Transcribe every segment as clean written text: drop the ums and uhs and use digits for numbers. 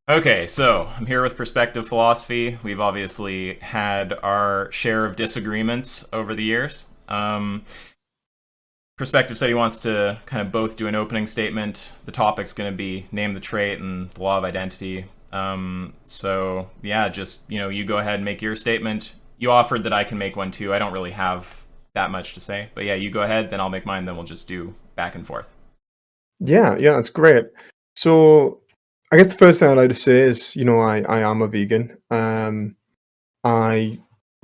Okay, so I'm here with Perspective Philosophy. We've obviously had our share of disagreements over the years. Perspective said he wants to kind of both do an opening statement. The topic's going to be name the trait and the law of identity. So yeah, just you go ahead and make your statement. You offered that I can make one too. I don't really have that much to say, but yeah, you go ahead, then I'll make mine. Then we'll just do back and forth. Yeah, that's great. So I guess the first thing I'd like to say is, I am a vegan. I'll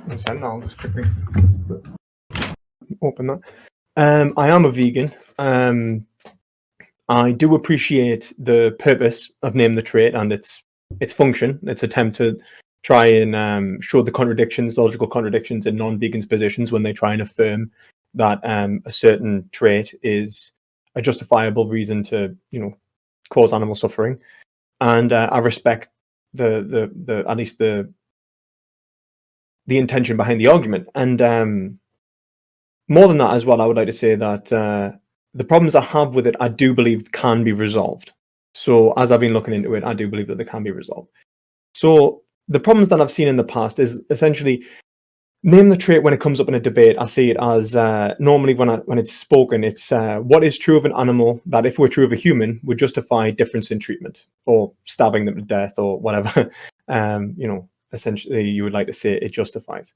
just quickly open that. I am a vegan. I do appreciate the purpose of Name the Trait and its function, its attempt to try and show the logical contradictions in non-vegans' positions when they try and affirm that a certain trait is a justifiable reason to, cause animal suffering. And I respect the at least the intention behind the argument. And more than that as well, I would like to say that the problems I have with it, I do believe can be resolved. So as I've been looking into it, I do believe that they can be resolved. So the problems that I've seen in the past is essentially name the trait. When it comes up in a debate, I see it as normally when it's spoken, it's what is true of an animal that if we're true of a human would justify difference in treatment or stabbing them to death or whatever. Essentially you would like to say it justifies.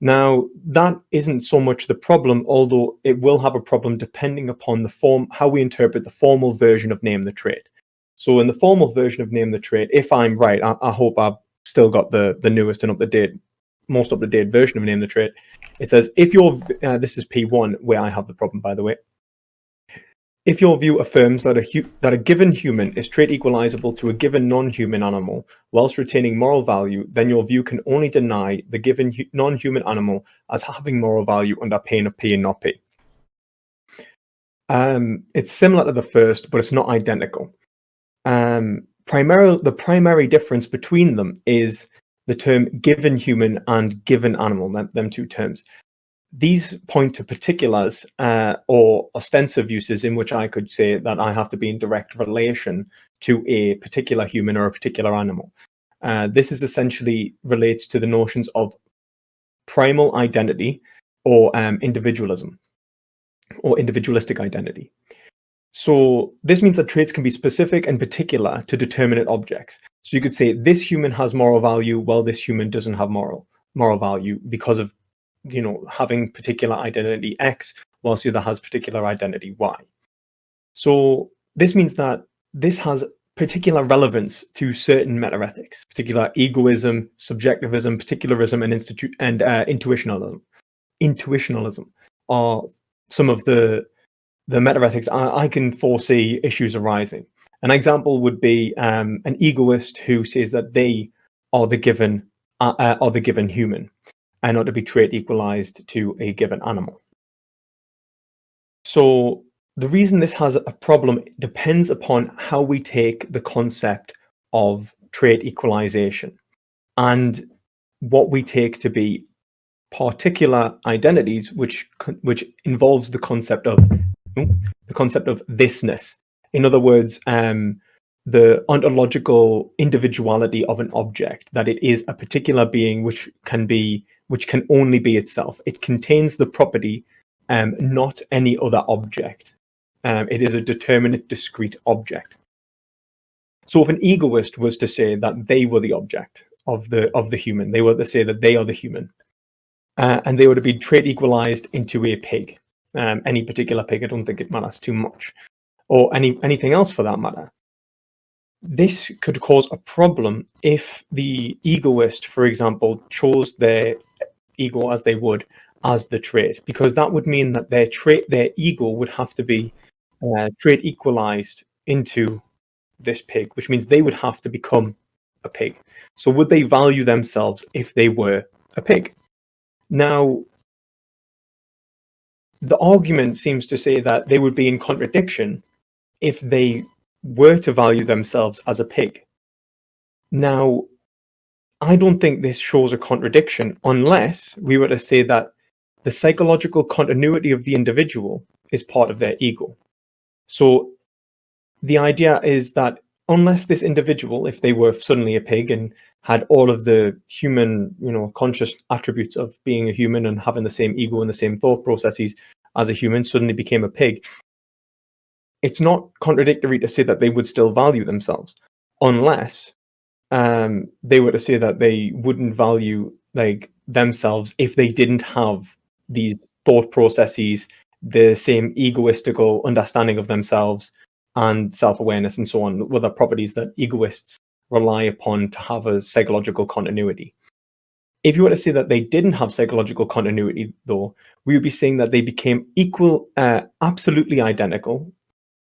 Now, that isn't so much the problem, although it will have a problem depending upon the form, how we interpret the formal version of name the trait. So in the formal version of name the trait, if I'm right, I hope I've still got the newest and most up-to-date version of name the trait. It says, if your, this is P1, where I have the problem, by the way. If your view affirms that a given human is trait equalizable to a given non-human animal whilst retaining moral value, then your view can only deny the given non-human animal as having moral value under pain of P and not P. It's similar to the first, but it's not identical. The primary difference between them is the term given human and given animal, them two terms. These point to particulars or ostensive uses in which I could say that I have to be in direct relation to a particular human or a particular animal. This is essentially relates to the notions of primal identity or individualism or individualistic identity. So this means that traits can be specific and particular to determinate objects. So you could say this human has moral value while this human doesn't have moral value because of having particular identity X whilst the other has particular identity Y. So this means that this has particular relevance to certain metaethics, particular egoism, subjectivism, particularism, and intuitionalism. Intuitionalism are some of the metaethics I can foresee issues arising. An example would be an egoist who says that they are the given human and not to be trait equalized to a given animal. So the reason this has a problem depends upon how we take the concept of trait equalization and what we take to be particular identities, which involves the concept of thisness. In other words, the ontological individuality of an object, that it is a particular being which can only be itself. It contains the property, not any other object. It is a determinate, discrete object. So if an egoist was to say that they were the object of the human, they were to say that they are the human, and they were to be trait equalized into a pig, any particular pig, I don't think it matters too much, or anything else for that matter. This could cause a problem if the egoist, for example, chose their ego as they would as the trait, because that would mean that their ego would have to be trait equalized into this pig, which means they would have to become a pig. So would they value themselves if they were a pig? Now, the argument seems to say that they would be in contradiction if they were to value themselves as a pig. Now, I don't think this shows a contradiction unless we were to say that the psychological continuity of the individual is part of their ego. So the idea is that unless this individual, if they were suddenly a pig and had all of the human, conscious attributes of being a human and having the same ego and the same thought processes as a human, suddenly became a pig, it's not contradictory to say that they would still value themselves, unless they were to say that they wouldn't value themselves if they didn't have these thought processes, the same egoistical understanding of themselves and self-awareness and so on, other properties that egoists rely upon to have a psychological continuity. If you were to say that they didn't have psychological continuity, though, we would be saying that they became absolutely identical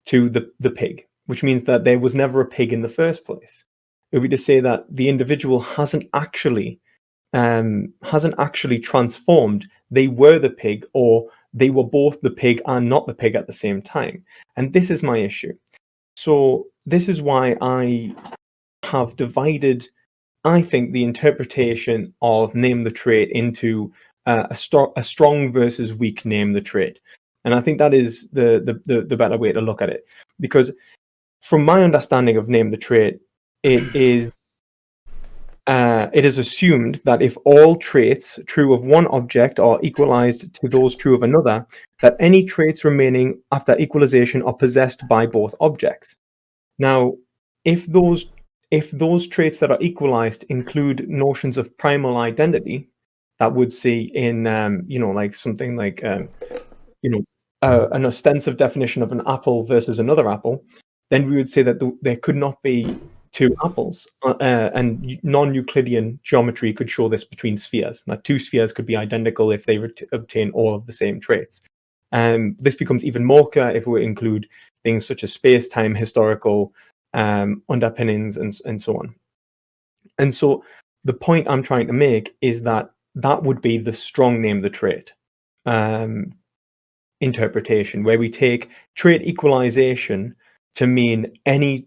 to the pig, which means that there was never a pig in the first place. It would be to say that the individual hasn't actually transformed. They were the pig, or they were both the pig and not the pig at the same time. And this is my issue. So this is why I have divided, I think, the interpretation of name the trait into a strong versus weak name the trait. And I think that is the better way to look at it. Because from my understanding of name the trait, it is assumed that if all traits true of one object are equalized to those true of another, that any traits remaining after equalization are possessed by both objects. Now, if those traits that are equalized include notions of primal identity, that would see in something like an ostensive definition of an apple versus another apple, then we would say that there could not be two apples, and non-Euclidean geometry could show this between spheres. That two spheres could be identical if they obtain all of the same traits. This becomes even more clear if we include things such as space-time, historical underpinnings, and so on. And so the point I'm trying to make is that would be the strong name the trait interpretation, where we take trait equalization to mean any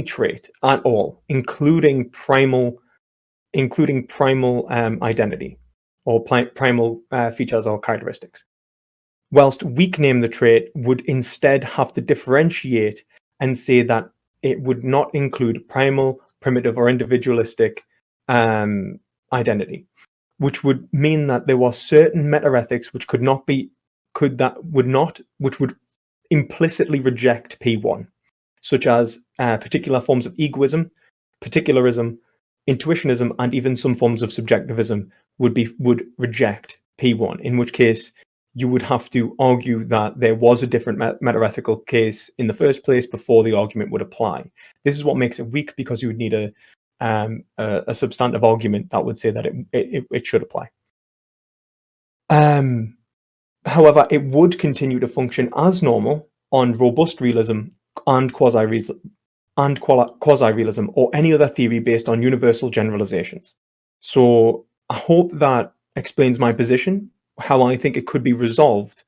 trait at all, including primal identity or primal features or characteristics. Whilst weak name the trait would instead have to differentiate and say that it would not include primal, primitive, or individualistic identity, which would mean that there were certain metaethics which which would implicitly reject P1, such as particular forms of egoism, particularism, intuitionism, and even some forms of subjectivism would reject P1, in which case you would have to argue that there was a different metaethical case in the first place before the argument would apply. This is what makes it weak, because you would need a substantive argument that would say that it should apply. However, it would continue to function as normal on robust realism and quasi-realism, or any other theory based on universal generalizations. So I hope that explains my position, how I think it could be resolved,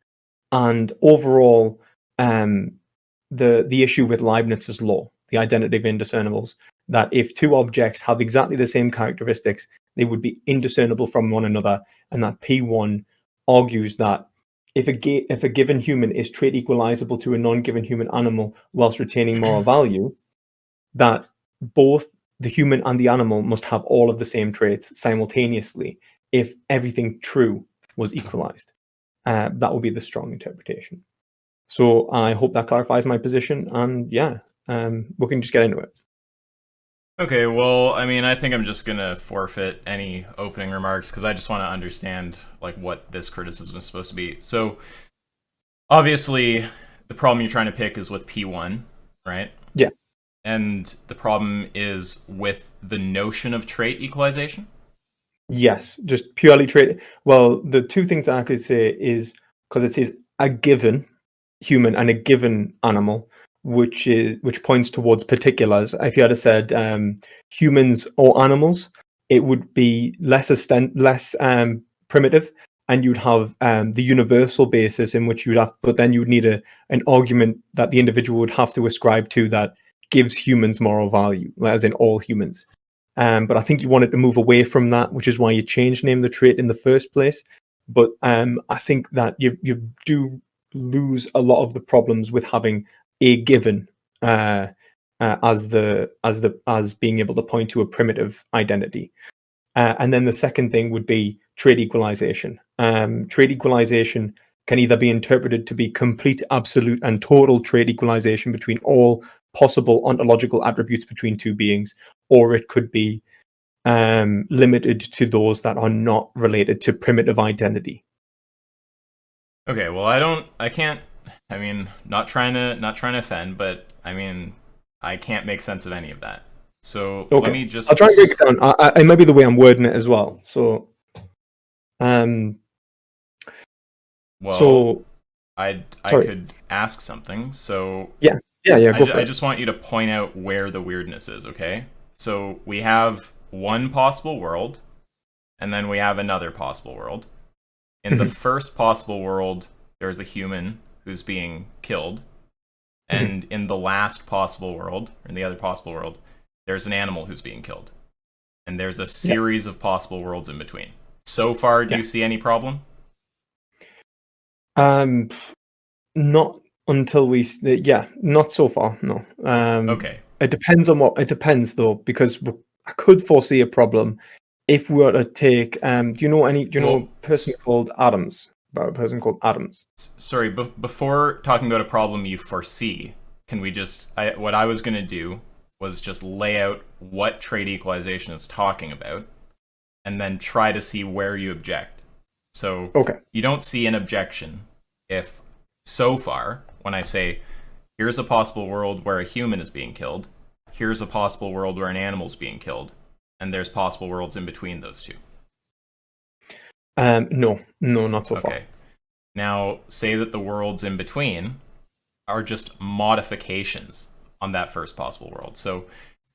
and overall the issue with Leibniz's law, the identity of indiscernibles, that if two objects have exactly the same characteristics, they would be indiscernible from one another, and that P1 argues that if a given human is trait equalizable to a non-given human animal whilst retaining moral value, that both the human and the animal must have all of the same traits simultaneously if everything true was equalized. That would be the strong interpretation. So I hope that clarifies my position, and we can just get into it. Okay, well, I mean, I think I'm just gonna forfeit any opening remarks because I just want to understand what this criticism is supposed to be. So, obviously, the problem you're trying to pick is with P1, right? Yeah. And the problem is with the notion of trait equalization? Yes, just purely trait. Well, the two things that I could say is, because it says a given human and a given animal, which points towards particulars. If you had said humans or animals, it would be less primitive, and you'd have the universal basis in which you'd have, but then you'd need an argument that the individual would have to ascribe to that gives humans moral value, as in all humans. But I think you wanted to move away from that, which is why you changed name the trait in the first place. But I think that you do lose a lot of the problems with having a given as being able to point to a primitive identity. And then the second thing would be trait equalization. Trait equalization can either be interpreted to be complete, absolute, and total trait equalization between all possible ontological attributes between two beings, or it could be limited to those that are not related to primitive identity. Okay, well, I mean, not trying to offend, but I mean, I can't make sense of any of that. So Okay, let me just. I'll try and break it down. I maybe the way I'm wording it as well. So, Well, so I sorry. could ask something. So Yeah. Go for I it. just want you to point out where the weirdness is. Okay, so we have one possible world, and then we have another possible world. In the first possible world, there's a human who's being killed, and in the last possible world, or in the other possible world, there's an animal who's being killed. And there's a series of possible worlds in between. So far, do you see any problem? Not until not so far. No. Okay. It depends on what. It depends though, because I could foresee a problem if we were to take. Do you know a person called Adams? About a person called Adams. Sorry, before talking about a problem you foresee, can we just? What I was going to do was just lay out what trait equalization is talking about, and then try to see where you object. So Okay. you don't see an objection if, so far, when I say, here's a possible world where a human is being killed, here's a possible world where an animal is being killed, and there's possible worlds in between those two. No, not so far. Okay. Now, say that the worlds in between are just modifications on that first possible world. So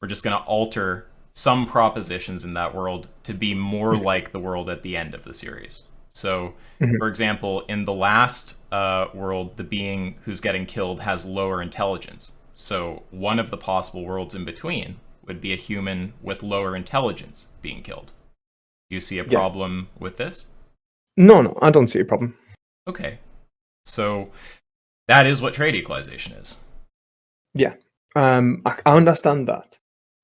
we're just going to alter some propositions in that world to be more like the world at the end of the series. So, for example, in the last world, the being who's getting killed has lower intelligence. So one of the possible worlds in between would be a human with lower intelligence being killed. Do you see a problem with this? No, I don't see a problem. Okay. So that is what trait equalization is. Yeah. I understand that.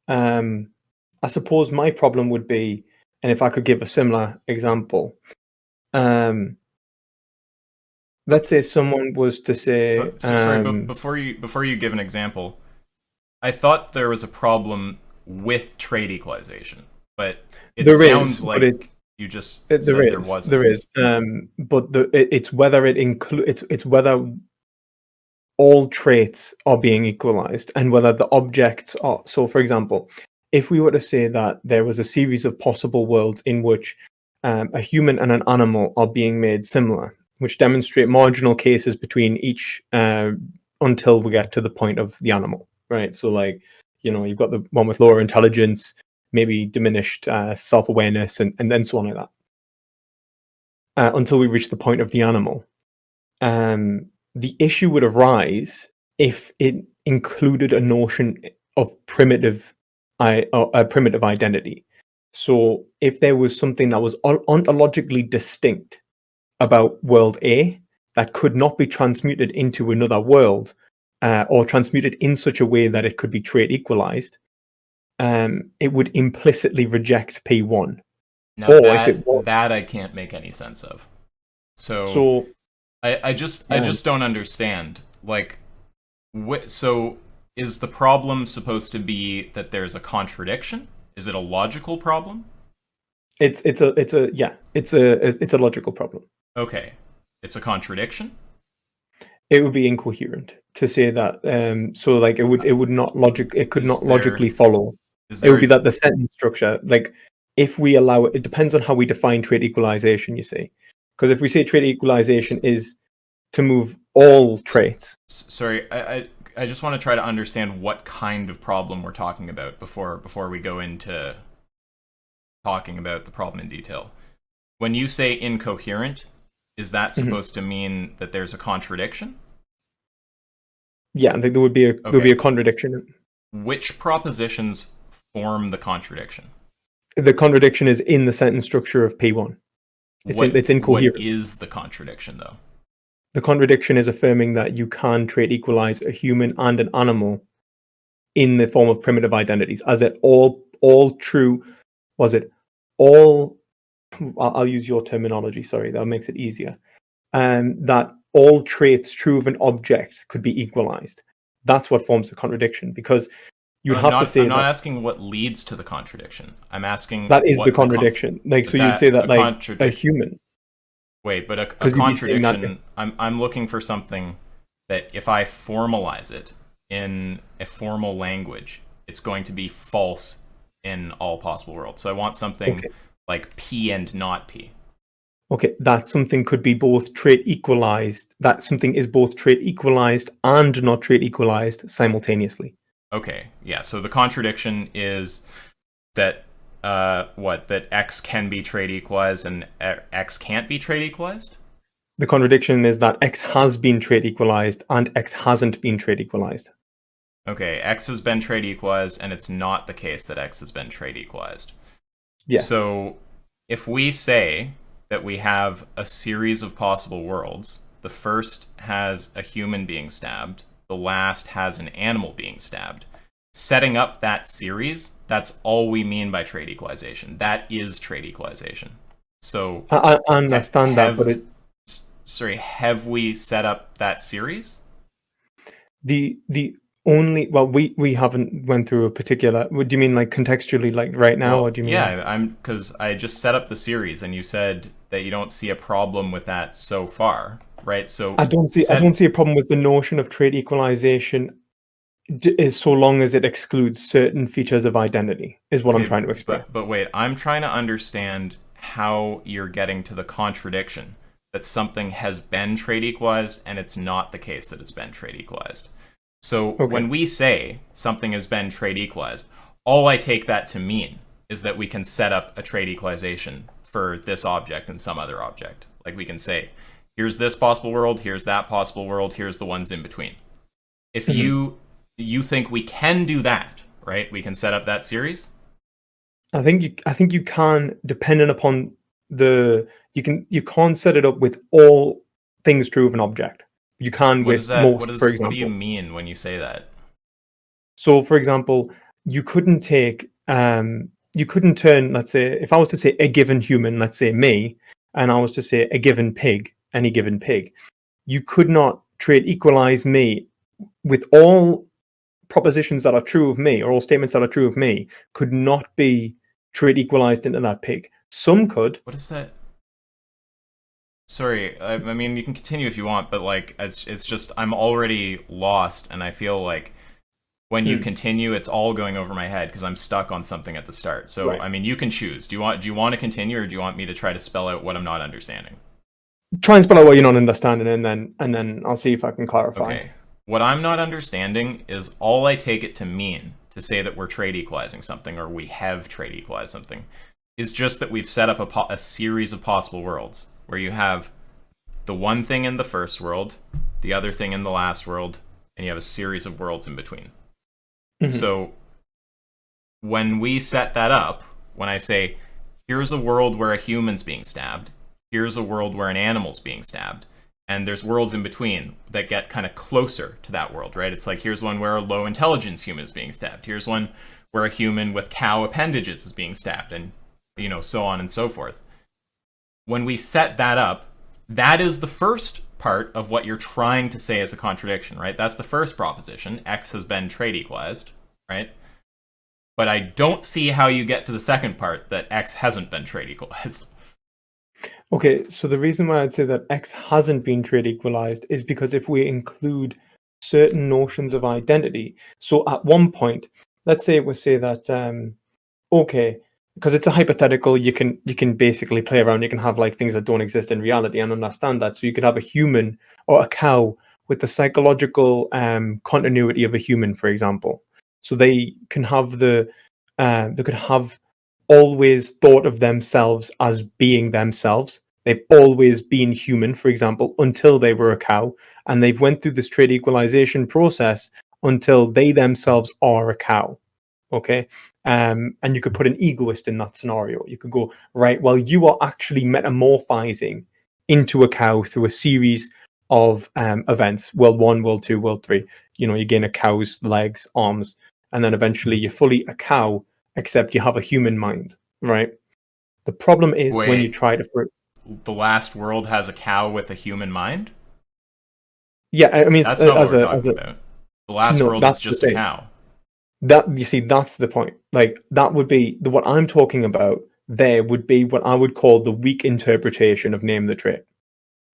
I suppose my problem would be, and if I could give a similar example, let's say someone was to say, but before you give an example, I thought there was a problem with trait equalization, but it sounds like you just said there wasn't. There is, but it's whether it includes it's whether all traits are being equalized and whether the objects are. So, for example, if we were to say that there was a series of possible worlds in which a human and an animal are being made similar, which demonstrate marginal cases between each until we get to the point of the animal, right? So, like, you've got the one with lower intelligence, maybe diminished self-awareness, and then so on like that, until we reach the point of the animal. The issue would arise if it included a notion of primitive identity. So if there was something that was ontologically distinct about world A that could not be transmuted into another world, or transmuted in such a way that it could be trait equalized, it would implicitly reject P1. Now that I can't make any sense of. So I just don't understand. Like, so is the problem supposed to be that there's a contradiction? Is it a logical problem? It's a logical problem. Okay, it's a contradiction. It would be incoherent to say that. So, like, it would not logically follow. It would be that the sentence structure, like, if we allow it depends on how we define trait equalization. You see, because if we say trait equalization is to move all traits. Sorry, I just want to try to understand what kind of problem we're talking about before we go into talking about the problem in detail. When you say incoherent, is that supposed to mean that there's a contradiction? Yeah, I think there would be a contradiction. Which propositions form the contradiction? The contradiction is in the sentence structure of P1. It's incoherent. What is the contradiction, though? The contradiction is affirming that you can trait equalize a human and an animal in the form of primitive identities, as it all true, was it all, I'll use your terminology, sorry, that makes it easier, that all traits true of an object could be equalized. That's what forms the contradiction, because you'd have to say I'm not that asking what leads to the contradiction. I'm asking that is the what contradiction. Like, so you'd that say that a like a contradict. human, Wait, but a because you'd be saying that. contradiction. I'm looking for something that if I formalize it in a formal language, it's going to be false in all possible worlds. So I want something Okay. like P and not P. Okay, that something could be both trait equalized. That something is both trait equalized and not trait equalized simultaneously. Okay, yeah. So the contradiction is that that X can be trait equalized and X can't be trait equalized. The contradiction is that X has been trait equalized and X hasn't been trait equalized. Okay, X has been trait equalized, and it's not the case that X has been trait equalized. Yes. So if we say that we have a series of possible worlds, the first has a human being stabbed, the last has an animal being stabbed, setting up that series, that's all we mean by trait equalization. That is trait equalization. So I understand that, but have we set up that series? the only, well, we haven't went through a particular. What do you mean, like contextually, like right now, or Well, do you mean? yeah, I'm because I just set up the series, and you said that you don't see a problem with that so far, right? So I don't see a problem with the notion of trait equalization, is so long as it excludes certain features of identity, is what I'm okay, trying to express. but wait, I'm trying to understand how you're getting to the contradiction that something has been trait equalized and it's not the case that it's been trait equalized. So Okay. when we say something has been trait equalized, all I take that to mean is that we can set up a trait equalization for this object and some other object. Like we can say, here's this possible world, here's that possible world, here's the ones in between. If Mhm. you think we can do that, right? We can set up that series. I think you can, depending upon you can't set it up with all things true of an object. You can What is with that? most, for What do you example. mean when you say that? So, for example, you couldn't take you couldn't turn, let's say, if I was to say a given human, let's say me, and I was to say a given pig, any given pig, you could not trait equalize me with all propositions that are true of me, or all statements that are true of me, could not be trait equalized into that pig. Some could. What is that? Sorry, I mean you can continue if you want, but like it's just I'm already lost, and I feel like when you Hmm. continue, it's all going over my head because I'm stuck on something at the start. So Right. I mean, you can choose. Do you want to continue, or do you want me to try to spell out what I'm not understanding? Try and spell out what you're not understanding, and then I'll see if I can clarify. Okay. What I'm not understanding is all I take it to mean to say that we're trade equalizing something or we have trade equalized something is just that we've set up a series of possible worlds where you have the one thing in the first world, the other thing in the last world, and you have a series of worlds in between. Mhm. So when we set that up, when I say, here's a world where a human's being stabbed, here's a world where an animal's being stabbed, and there's worlds in between that get kind of closer to that world, right? It's like, here's one where a low intelligence human is being stabbed. Here's one where a human with cow appendages is being stabbed, and, so on and so forth. When we set that up, that is the first part of what you're trying to say as a contradiction, right? That's the first proposition. X has been trait equalized, right? But I don't see how you get to the second part, that X hasn't been trait equalized. Okay, so the reason why I'd say that X hasn't been trait equalized is because if we include certain notions of identity, so at one point, let's say we say that okay, because it's a hypothetical, you can basically play around. You can have like things that don't exist in reality and understand that. So you could have a human or a cow with the psychological continuity of a human, for example. So they can have they could have always thought of themselves as being themselves. They've always been human, for example, until they were a cow, and they've went through this trait equalization process until they themselves are a cow. Okay. And you could put an egoist in that scenario. You could go, right, well, you are actually metamorphizing into a cow through a series of events, world one, world two, world three. You gain a cow's legs, arms, and then eventually you're fully a cow, except you have a human mind, right? The problem is when you Wait, try to... the last world has a cow with a human mind? Yeah, I mean, That's not what we're as talking a about. The last no, world is that's the just a thing. cow. That, you see, that's the point. Like, that would be what I'm talking about. There would be what I would call the weak interpretation of name the trait,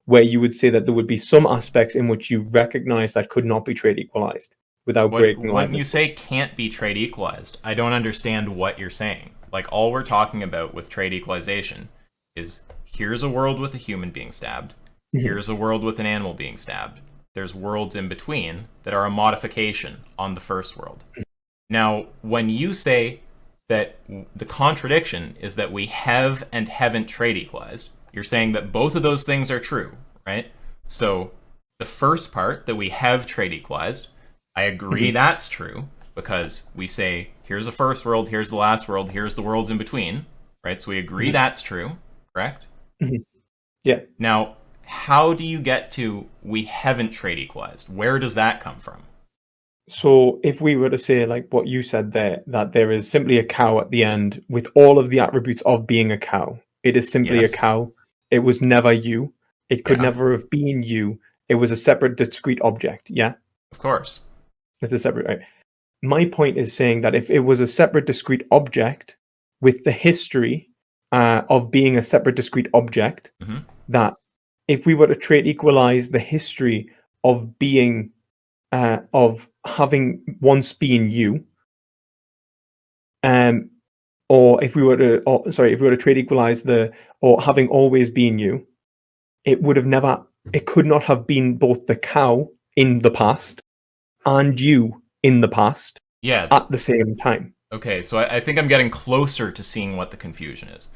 where you would say that there would be some aspects in which you recognize that could not be trait equalized without breaking When you alignment. say can't be trait equalized, I don't understand what you're saying. Like, all we're talking about with trait equalization is here's a world with a human being stabbed, Mhm. here's a world with an animal being stabbed. There's worlds in between that are a modification on the first world. Now, when you say that the contradiction is that we have and haven't trait equalized, you're saying that both of those things are true, right? So the first part, that we have trait equalized, I agree Mhm. that's true, because we say here's the first world, here's the last world, here's the worlds in between, right? So we agree Mhm. that's true, correct? Mhm. Yeah. Now, how do you get to we haven't trait equalized? Where does that come from? So if we were to say, like what you said there, that there is simply a cow at the end with all of the attributes of being a cow, it is simply a Yes. cow. It was never you. It could Yeah, never have been you. It was a separate, discrete object. Yeah, of course. it's a separate. Right? My point is saying that if it was a separate, discrete object with the history of being a separate, discrete object, Hmm. that if we were to trait equalize the history of being of having once been you, um, or if we were to, if we were to trade equalize the, or having always been you, it would have never, it could not have been both the cow in the past and you in the past Yeah, at the same time. okay, so I think I'm getting closer to seeing what the confusion is.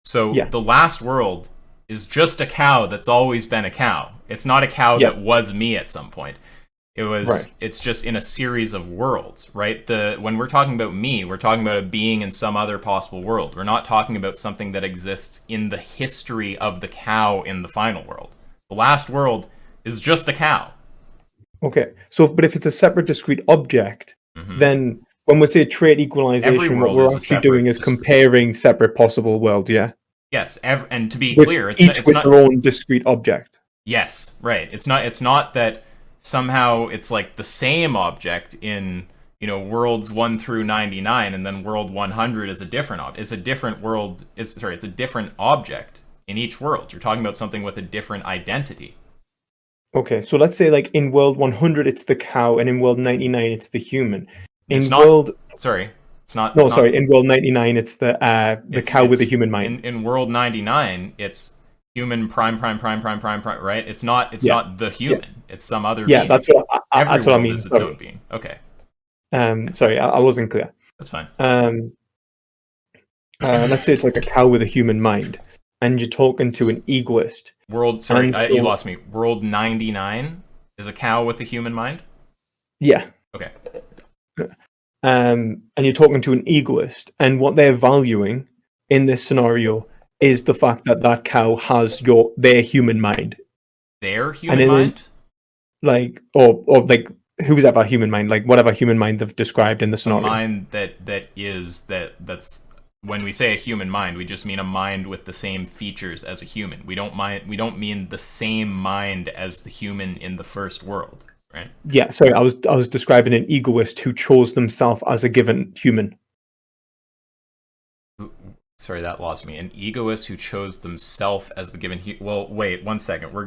So Yeah, the last world is just a cow that's always been a cow. It's not a cow yeah, that was me at some point. right. It's just in a series of worlds, right? The when we're talking about me, we're talking about a being in some other possible world. We're not talking about something that exists in the history of the cow in the final world. The last world is just a cow. Okay, so but if it's a separate discrete object, Hmm. then when we say trait Every equalization, what world we're is a actually doing separate is discrete. comparing separate possible worlds. Yeah, Yes, and to be with clear, each it's with not. their own discrete object. Yes, right. It's not that somehow it's like the same object in, worlds 1 through 99, and then world 100 is a different it's a different world. It's a different object in each world. You're talking about something with a different identity. Okay, so let's say like in world 100 it's the cow, and in world 99 it's the human. It's In not world sorry. No, sorry, in world 99 it's the cow with a it's human mind. in world 99, it's human prime prime prime prime prime prime, right? It's Yeah, not the yeah, human. It's some other yeah. being. Every That's what I world mean. is its own Sorry, being. Okay. sorry, I wasn't clear. That's fine. Um, let's say it's like a cow with a human mind, and you're talking to an egoist, Sorry, and you so lost me. World 99 is a cow with a human mind? yeah, Okay. and you're talking to an egoist, and what they're valuing in this scenario is the fact that that cow has their human mind, Their and human in mind? like or like who's ever human mind, like whatever human mind they've described in the A scenario. mind that's when we say a human mind, we just mean a mind with the same features as a human. We don't mean the same mind as the human in the first world, right? Yeah, sorry, I was describing an egoist who chose themselves as a given human. Sorry, that lost me. An egoist who chose themselves as the given. Well, wait, 1 second. We're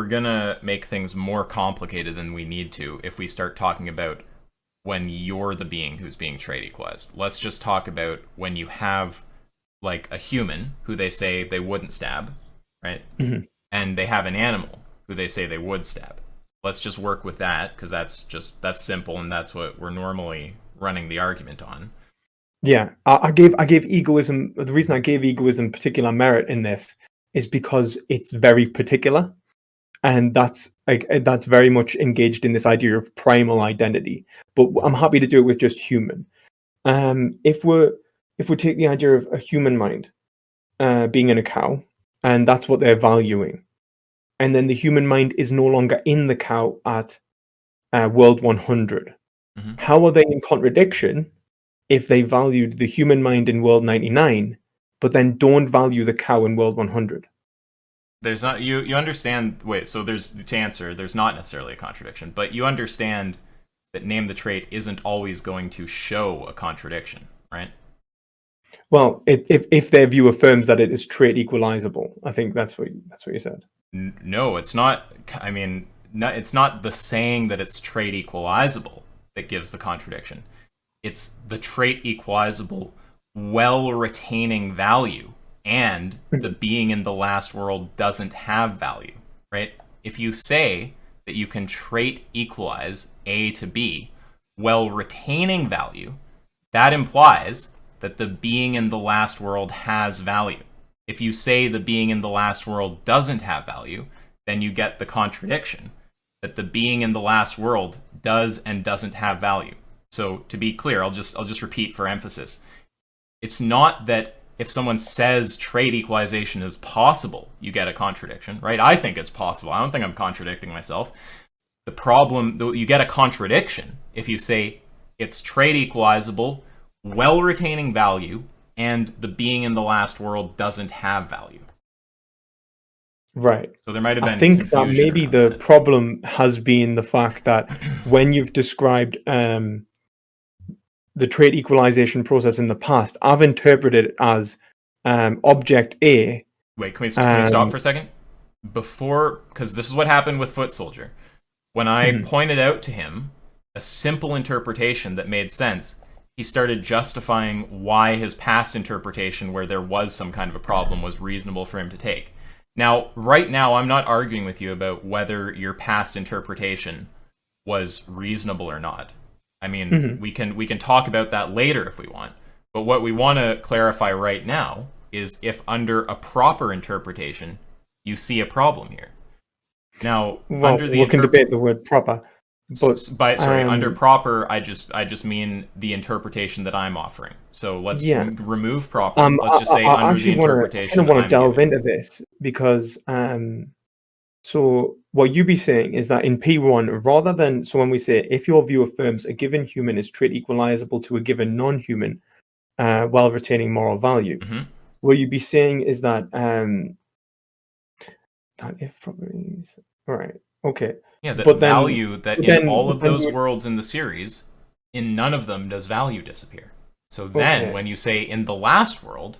gonna make things more complicated than we need to if we start talking about when you're the being who's being trait equalized. Let's just talk about when you have like a human who they say they wouldn't stab, right? Mhm. And they have an animal who they say they would stab. Let's just work with that because that's simple and that's what we're normally running the argument on. Yeah, I gave egoism. The reason I gave egoism particular merit in this is because it's very particular, and that's very much engaged in this idea of primal identity. But I'm happy to do it with just human. If we take the idea of a human mind being in a cow, and that's what they're valuing, and then the human mind is no longer in the cow at world 100. How are they in contradiction if they valued the human mind in world 99, but then don't value the cow in world 100? There's not you understand. Wait, so there's to answer. There's not necessarily a contradiction, but you understand that name the trait isn't always going to show a contradiction, right? Well, if their view affirms that it is trait equalizable, I think that's what you said. No, it's not. I mean, it's not the saying that it's trait equalizable that gives the contradiction. It's the trait equalizable while retaining value, and the being in the last world doesn't have value, right? If you say that you can trait equalize A to B while retaining value, that implies that the being in the last world has value. If you say the being in the last world doesn't have value, then you get the contradiction that the being in the last world does and doesn't have value. So to be clear, I'll just repeat for emphasis. It's not that if someone says trait equalization is possible, you get a contradiction, right? I think it's possible. I don't think I'm contradicting myself. The problem, though, you get a contradiction if you say it's trait equalizable while retaining value, and the being in the last world doesn't have value. Right. So there might have been. I think that maybe the problem has been the fact that when you've described the trait equalization process in the past, I've interpreted it as object A. Wait, can we stop for a second? Before, because this is what happened with Foot Soldier. When I pointed out to him a simple interpretation that made sense, he started justifying why his past interpretation, where there was some kind of a problem, was reasonable for him to take. Now, right now, I'm not arguing with you about whether your past interpretation was reasonable or not. I mean, we can talk about that later if we want. But what we want to clarify right now is if under a proper interpretation, you see a problem here. Now, well, under the we can debate the word proper. But under proper, I just mean the interpretation that I'm offering. So let's remove proper. Let's just say under the interpretation. I want to delve into this because so what you'd be saying is that in P1, rather than when we say if your view affirms a given human is trait equalizable to a given non-human while retaining moral value, what you'd be saying is that that if properties, all right, okay. Yeah, but value that in all of those worlds in the series, in none of them does value disappear. So then when you say in the last world,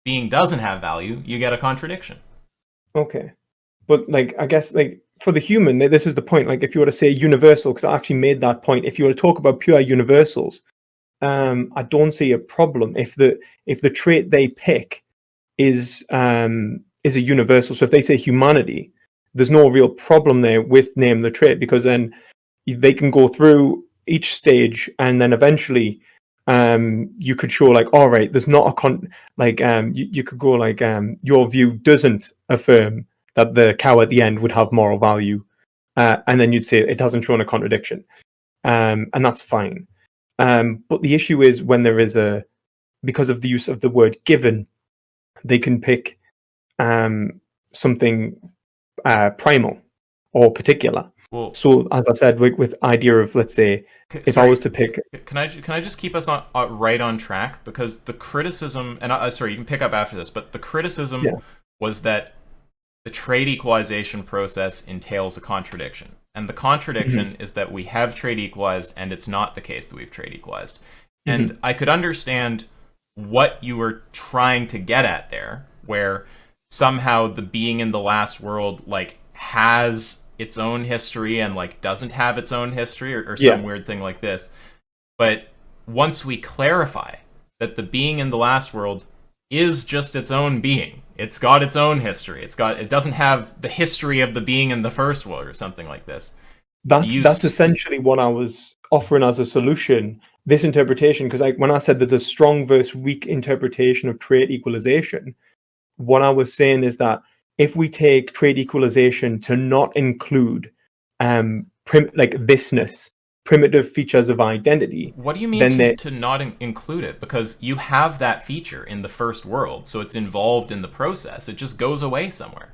being doesn't have value, you get a contradiction. Okay. But I guess for the human, this is the point. If you were to say universal, because I actually made that point, if you were to talk about pure universals, I don't see a problem if the trait they pick is a universal. So if they say humanity, there's no real problem there with name the trait, because then they can go through each stage and then eventually you could show all right, there's not a you could go your view doesn't affirm that the cow at the end would have moral value, and then you'd say it hasn't shown a contradiction, and that's fine. But the issue is when there is because of the use of the word given, they can pick something primal or particular. Well, so as I said, with idea of, let's say, I was to pick, can I just keep us on right on track, because the criticism, and sorry, you can pick up after this, but the criticism was that the trait equalization process entails a contradiction, and the contradiction is that we have trait equalized, and it's not the case that we've trait equalized. And I could understand what you were trying to get at there, where somehow the being in the last world has its own history and doesn't have its own history, or some weird thing like this. But once we clarify that the being in the last world is just its own being, it's got its own history, it doesn't have the history of the being in the first world or something like this. That's essentially what I was offering as a solution, this interpretation, because when I said there's a strong versus weak interpretation of trait equalization, what I was saying is that if we take trait equalization to not include thisness, primitive features of identity. What do you mean to not include it? Because you have that feature in the first world, so it's involved in the process. It just goes away somewhere.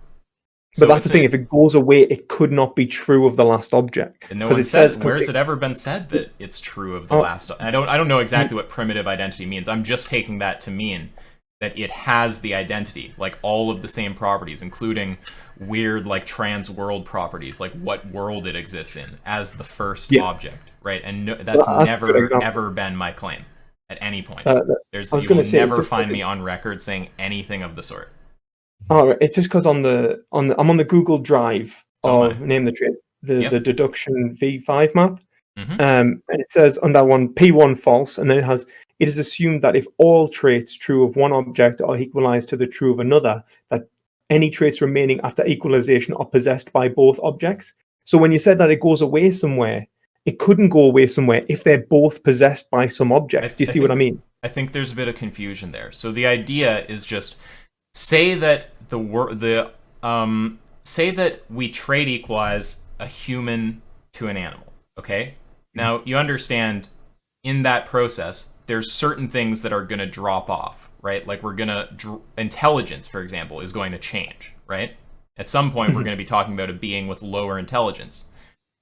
But that's the thing. If it goes away, it could not be true of the last object. And no one says. Where has it ever been said that it's true of the last? I don't know exactly what primitive identity means. I'm just taking that to mean that it has the identity, like all of the same properties, including weird like trans world properties, like what world it exists in as the first object, right? And that's never ever been my claim at any point. You will never find me on record saying anything of the sort. Oh, it's just because I'm on the Google Drive of Name the Trait, the deduction V5 map, and it says under one P1 false, and then it is assumed that if all traits true of one object are equalized to the true of another, that any traits remaining after equalization are possessed by both objects. So when you said that it goes away somewhere, it couldn't go away somewhere if they're both possessed by some objects. Do you see what I mean? I think there's a bit of confusion there. So the idea is just say that say that we trait equalize a human to an animal. Okay. Now you understand in that process, there's certain things that are going to drop off, right? Like intelligence, for example, is going to change, right? At some point, we're going to be talking about a being with lower intelligence.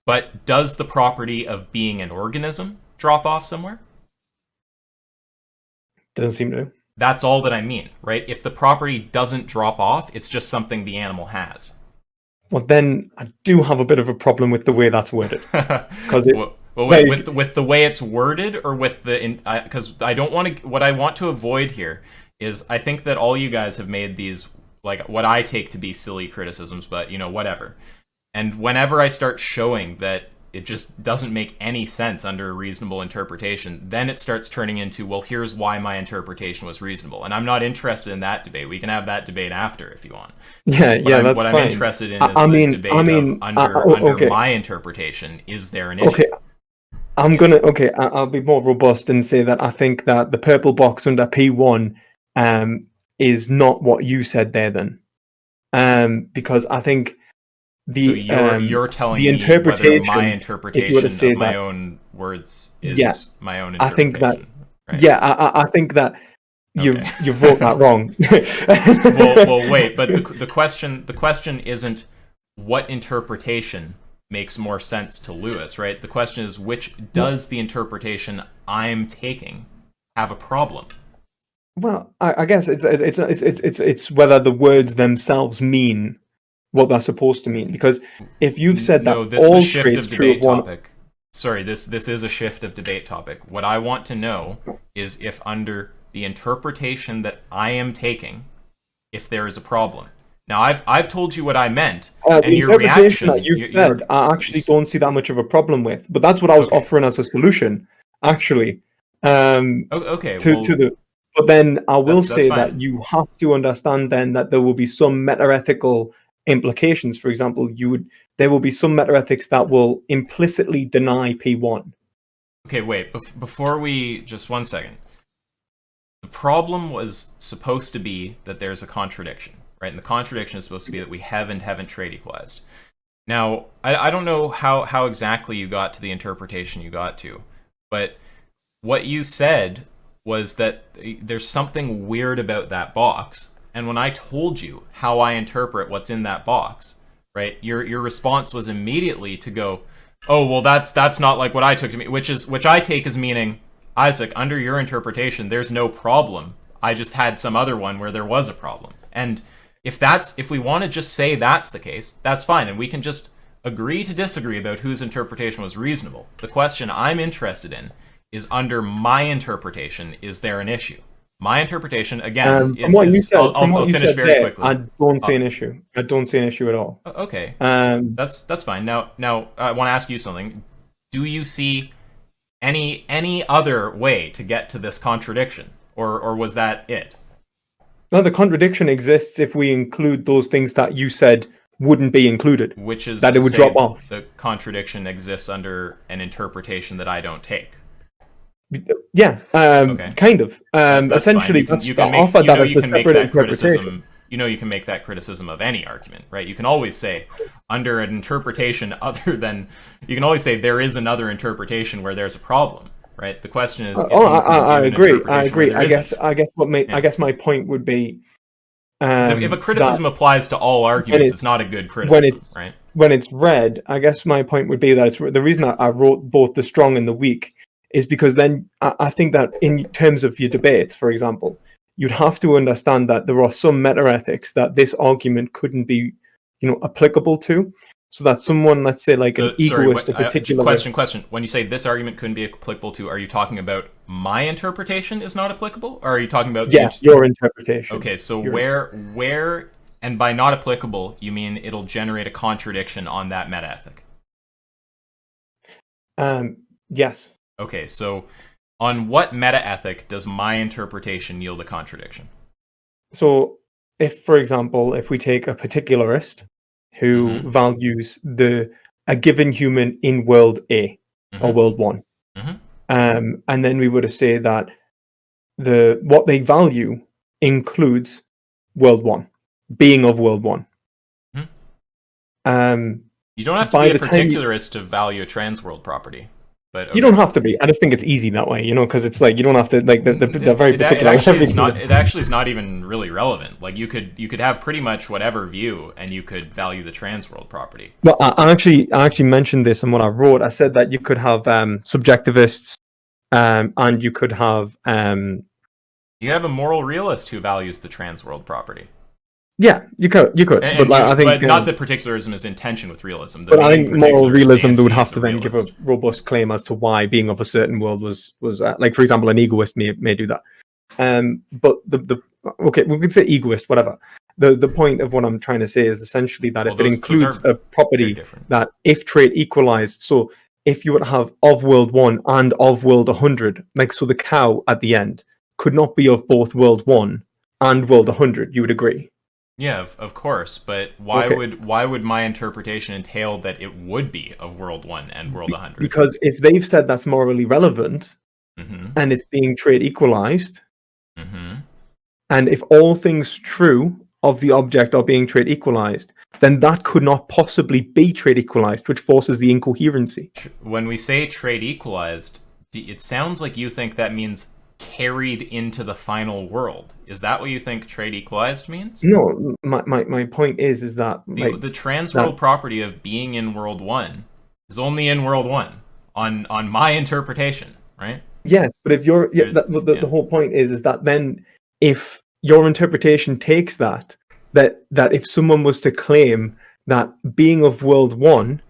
But does the property of being an organism drop off somewhere? Doesn't seem to. That's all that I mean, right? If the property doesn't drop off, it's just something the animal has. Well, then I do have a bit of a problem with the way that's worded. Well, wait, with the way it's worded, or with because I don't want to. What I want to avoid here is I think that all you guys have made these like what I take to be silly criticisms, but whatever. And whenever I start showing that it just doesn't make any sense under a reasonable interpretation, then it starts turning into, well, here's why my interpretation was reasonable. And I'm not interested in that debate. We can have that debate after if you want. That's fine. What I'm interested in is the debate of under my interpretation, is there an issue? Okay. I'll be more robust and say that I think that the purple box under P1 is not what you said there then. Because I think you're telling the me whether my interpretation of my own words is my own interpretation. I think that, right? Yeah, I think that you've wrote that wrong. well, wait, but the question isn't what interpretation makes more sense to Lewis, right? The question is, which does the interpretation I'm taking have a problem? Well, I guess it's whether the words themselves mean what they're supposed to mean. Because if you've said that this all is a shift traits of true debate of one, topic. Sorry, this is a shift of debate topic. What I want to know is if under the interpretation that I am taking, if there is a problem. Now, I've told you what I meant, and your reaction that you said, I actually don't see that much of a problem with. But that's what I was offering as a solution, actually. But then I will say that you have to understand then that there will be some meta-ethical implications. For example, there will be some meta-ethics that will implicitly deny P1. Okay, wait. Before we just 1 second. The problem was supposed to be that there's a contradiction. Right, and the contradiction is supposed to be that we have and haven't trait equalized. Now, I don't know how exactly you got to the interpretation you got to, but what you said was that there's something weird about that box, and when I told you how I interpret what's in that box, right, your response was immediately to go, oh, well, that's not like what I took to mean, which I take as meaning, Isaac, under your interpretation, there's no problem. I just had some other one where there was a problem. And if we want to just say that's the case, that's fine, and we can just agree to disagree about whose interpretation was reasonable. The question I'm interested in is under my interpretation, is there an issue? My interpretation, again, I'll finish very quickly. I don't see an issue. I don't see an issue at all. Okay, that's fine. Now I want to ask you something. Do you see any other way to get to this contradiction, or was that it? No, the contradiction exists if we include those things that you said wouldn't be included. Which is that it would drop off. The contradiction exists under an interpretation that I don't take. Yeah, kind of. Essentially, you can make that criticism. You can make that criticism of any argument, right? You can always say, under an interpretation other than, you can always say there is another interpretation where there's a problem. Right. The question is. I agree. I guess my point would be, So if a criticism applies to all arguments, it's not a good criticism, right? When it's read, I guess my point would be that it's the reason I wrote both the strong and the weak is because then I think that in terms of your debates, for example, you'd have to understand that there are some meta-ethics that this argument couldn't be, applicable to. So that someone, let's say, like an egoist, a particular question. When you say this argument couldn't be applicable to, are you talking about my interpretation is not applicable, or are you talking about your interpretation? Okay, so where, and by not applicable, you mean it'll generate a contradiction on that meta ethic? Yes. Okay, so on what meta ethic does my interpretation yield a contradiction? So, if, for example, if we take a particularist who values a given human in world A or world 1, and then we were to say that what they value includes world 1, being of world 1. You don't have to be a particularist to value a transworld property. But okay. You don't have to be. I just think it's easy that way, because it's like you don't have to like the very particular. It actually is not even really relevant. Like you could have pretty much whatever view, and you could value the transworld property. Well, I actually mentioned this in what I wrote. I said that you could have subjectivists, and you could have you have a moral realist who values the transworld property. Yeah, you could, but I think, but not that particularism is in tension with realism. But I think moral realism would have to then give a robust claim as to why being of a certain world was like, for example, an egoist may do that. But okay, we could say egoist, whatever. The point of what I'm trying to say is essentially that if it includes a property that if trait equalized, so if you would have of world 1 and of world 100, like so the cow at the end could not be of both world 1 and world 100. You would agree? Yeah, of course, but why would my interpretation entail that it would be of World 1 and World 100? Because if they've said that's morally relevant, and it's being trait equalized, and if all things true of the object are being trait equalized, then that could not possibly be trait equalized, which forces the incoherency. When we say trait equalized, it sounds like you think that means carried into the final world. Is that what you think trait equalized means? No, my point is that the transworld property of being in world 1 is only in world 1 on my interpretation, right? Yes, but if you're the whole point is that then if your interpretation takes that if someone was to claim that being of world 1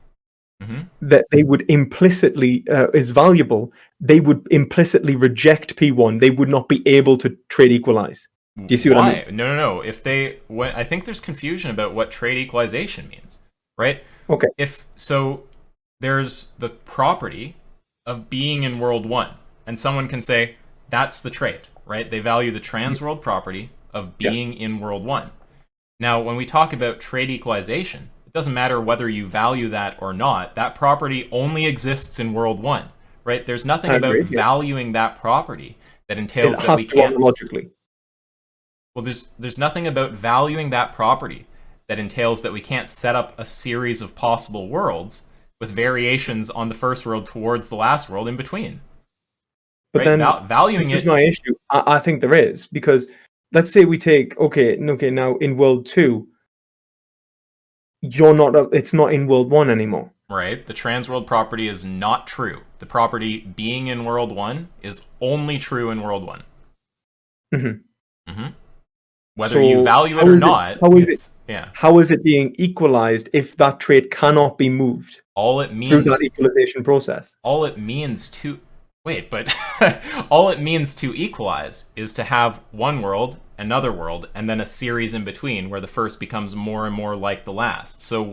that they would implicitly is valuable, they would implicitly reject P1. They would not be able to trait equalize. Do you see what I mean? No. I think there's confusion about what trait equalization means, right? Okay. If so, there's the property of being in world 1, and someone can say that's the trait, right? They value the transworld property of being in world 1. Now, when we talk about trait equalization, doesn't matter whether you value that or not. That property only exists in world 1, right? There's nothing about valuing that property that entails that we can't logically. Well, there's nothing about valuing that property that entails that we can't set up a series of possible worlds with variations on the first world towards the last world in between. But then valuing this is my issue. I think there is, because let's say we take now in world 2. It's not in world 1 anymore. Right. The transworld property is not true. The property being in world 1 is only true in world 1. Whether you value it or not, how is it being equalized if that trait cannot be moved through that equalization process? All it means to all it means to equalize is to have one world, another world, and then a series in between where the first becomes more and more like the last. So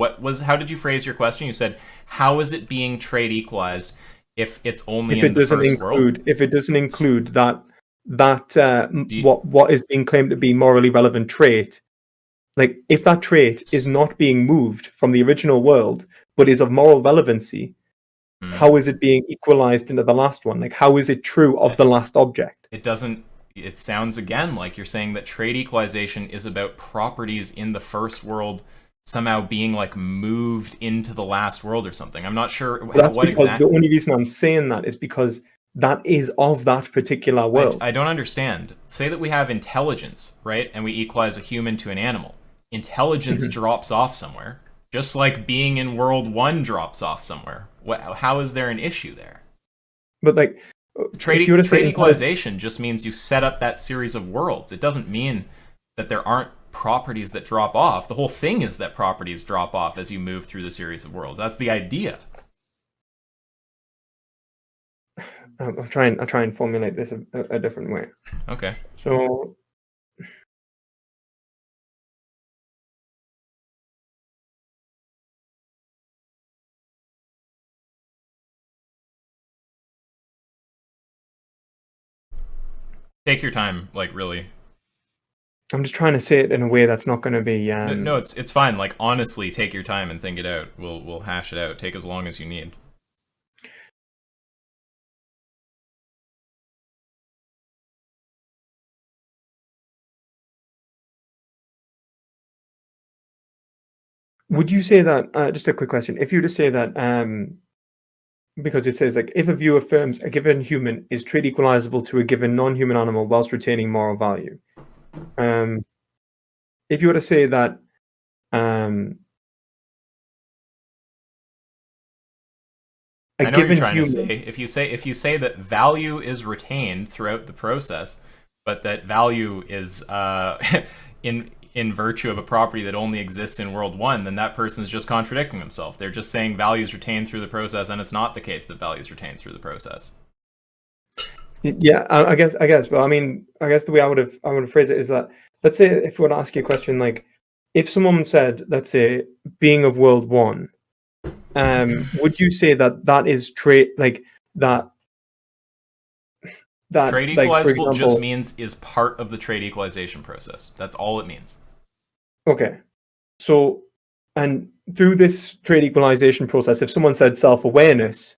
how did you phrase your question? You said, how is it being trait equalized if it's only in the first world? If it doesn't include that what is being claimed to be morally relevant trait, like if that trait is not being moved from the original world but is of moral relevancy, how is it being equalized into the last one? Like, how is it true of the last object? It sounds again like you're saying that trait equalization is about properties in the first world somehow being like moved into the last world or something. I'm not sure what exactly. The only reason I'm saying that is because that is of that particular world. I don't understand. Say that we have intelligence, right? And we equalize a human to an animal. Intelligence drops off somewhere, just like being in World 1 drops off somewhere. How is there an issue there? But like, Trade equalization just means you set up that series of worlds. It doesn't mean that there aren't properties that drop off. The whole thing is that properties drop off as you move through the series of worlds. That's the idea. I'll try and formulate this a different way. Okay. So take your time, like, really. I'm just trying to say it in a way that's not going to be. No, it's fine. Like, honestly, take your time and think it out. We'll hash it out. Take as long as you need. Would you say that? Just a quick question. If you were to say that, because it says like if a view affirms a given human is trade equalizable to a given non-human animal whilst retaining moral value, if you were to say that, I know what you're trying to say. If you say that value is retained throughout the process, but that value is in virtue of a property that only exists in World 1, then that person is just contradicting themselves. They're just saying value is retained through the process, and it's not the case that value is retained through the process. Yeah, I guess. Well, I mean, I guess the way I would phrase it is that, let's say if we were to ask you a question like, if someone said, let's say, being of World 1, would you say that is trade like that? Trade equalizable just means is part of the trade equalization process. That's all it means. Okay. So, and through this trade equalization process, if someone said self-awareness,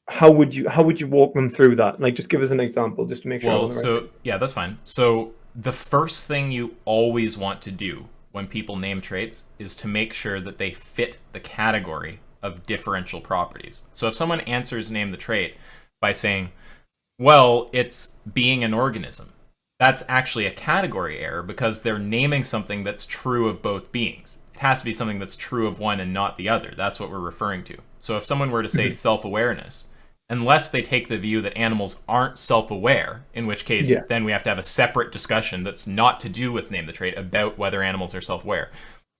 how would you walk them through that? Like, just give us an example, just to make sure. Well, so yeah, that's fine. So the first thing you always want to do when people name traits is to make sure that they fit the category of differential properties. So if someone answers name the trait by saying, well, it's being an organism, that's actually a category error because they're naming something that's true of both beings. It has to be something that's true of one and not the other. That's what we're referring to. So if someone were to say self-awareness, unless they take the view that animals aren't self-aware, in which case then we have to have a separate discussion that's not to do with name the trait about whether animals are self-aware.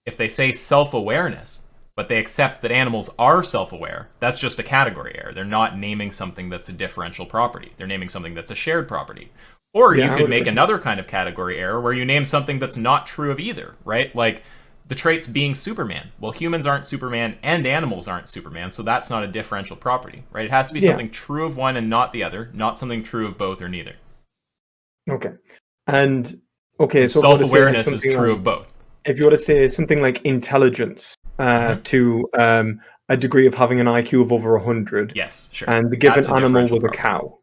If they say self-awareness, but they accept that animals are self-aware, that's just a category error. They're not naming something that's a differential property. They're naming something that's a shared property. Or you could make another kind of category error where you name something that's not true of either, right? Like the traits being Superman. Well, humans aren't Superman and animals aren't Superman, so that's not a differential property, right? It has to be something true of one and not the other, not something true of both or neither. Okay. And okay, so self-awareness is true of both. If you were to say something like intelligence to a degree of having an IQ of over 100. Yes, sure. And the given animal was a cow.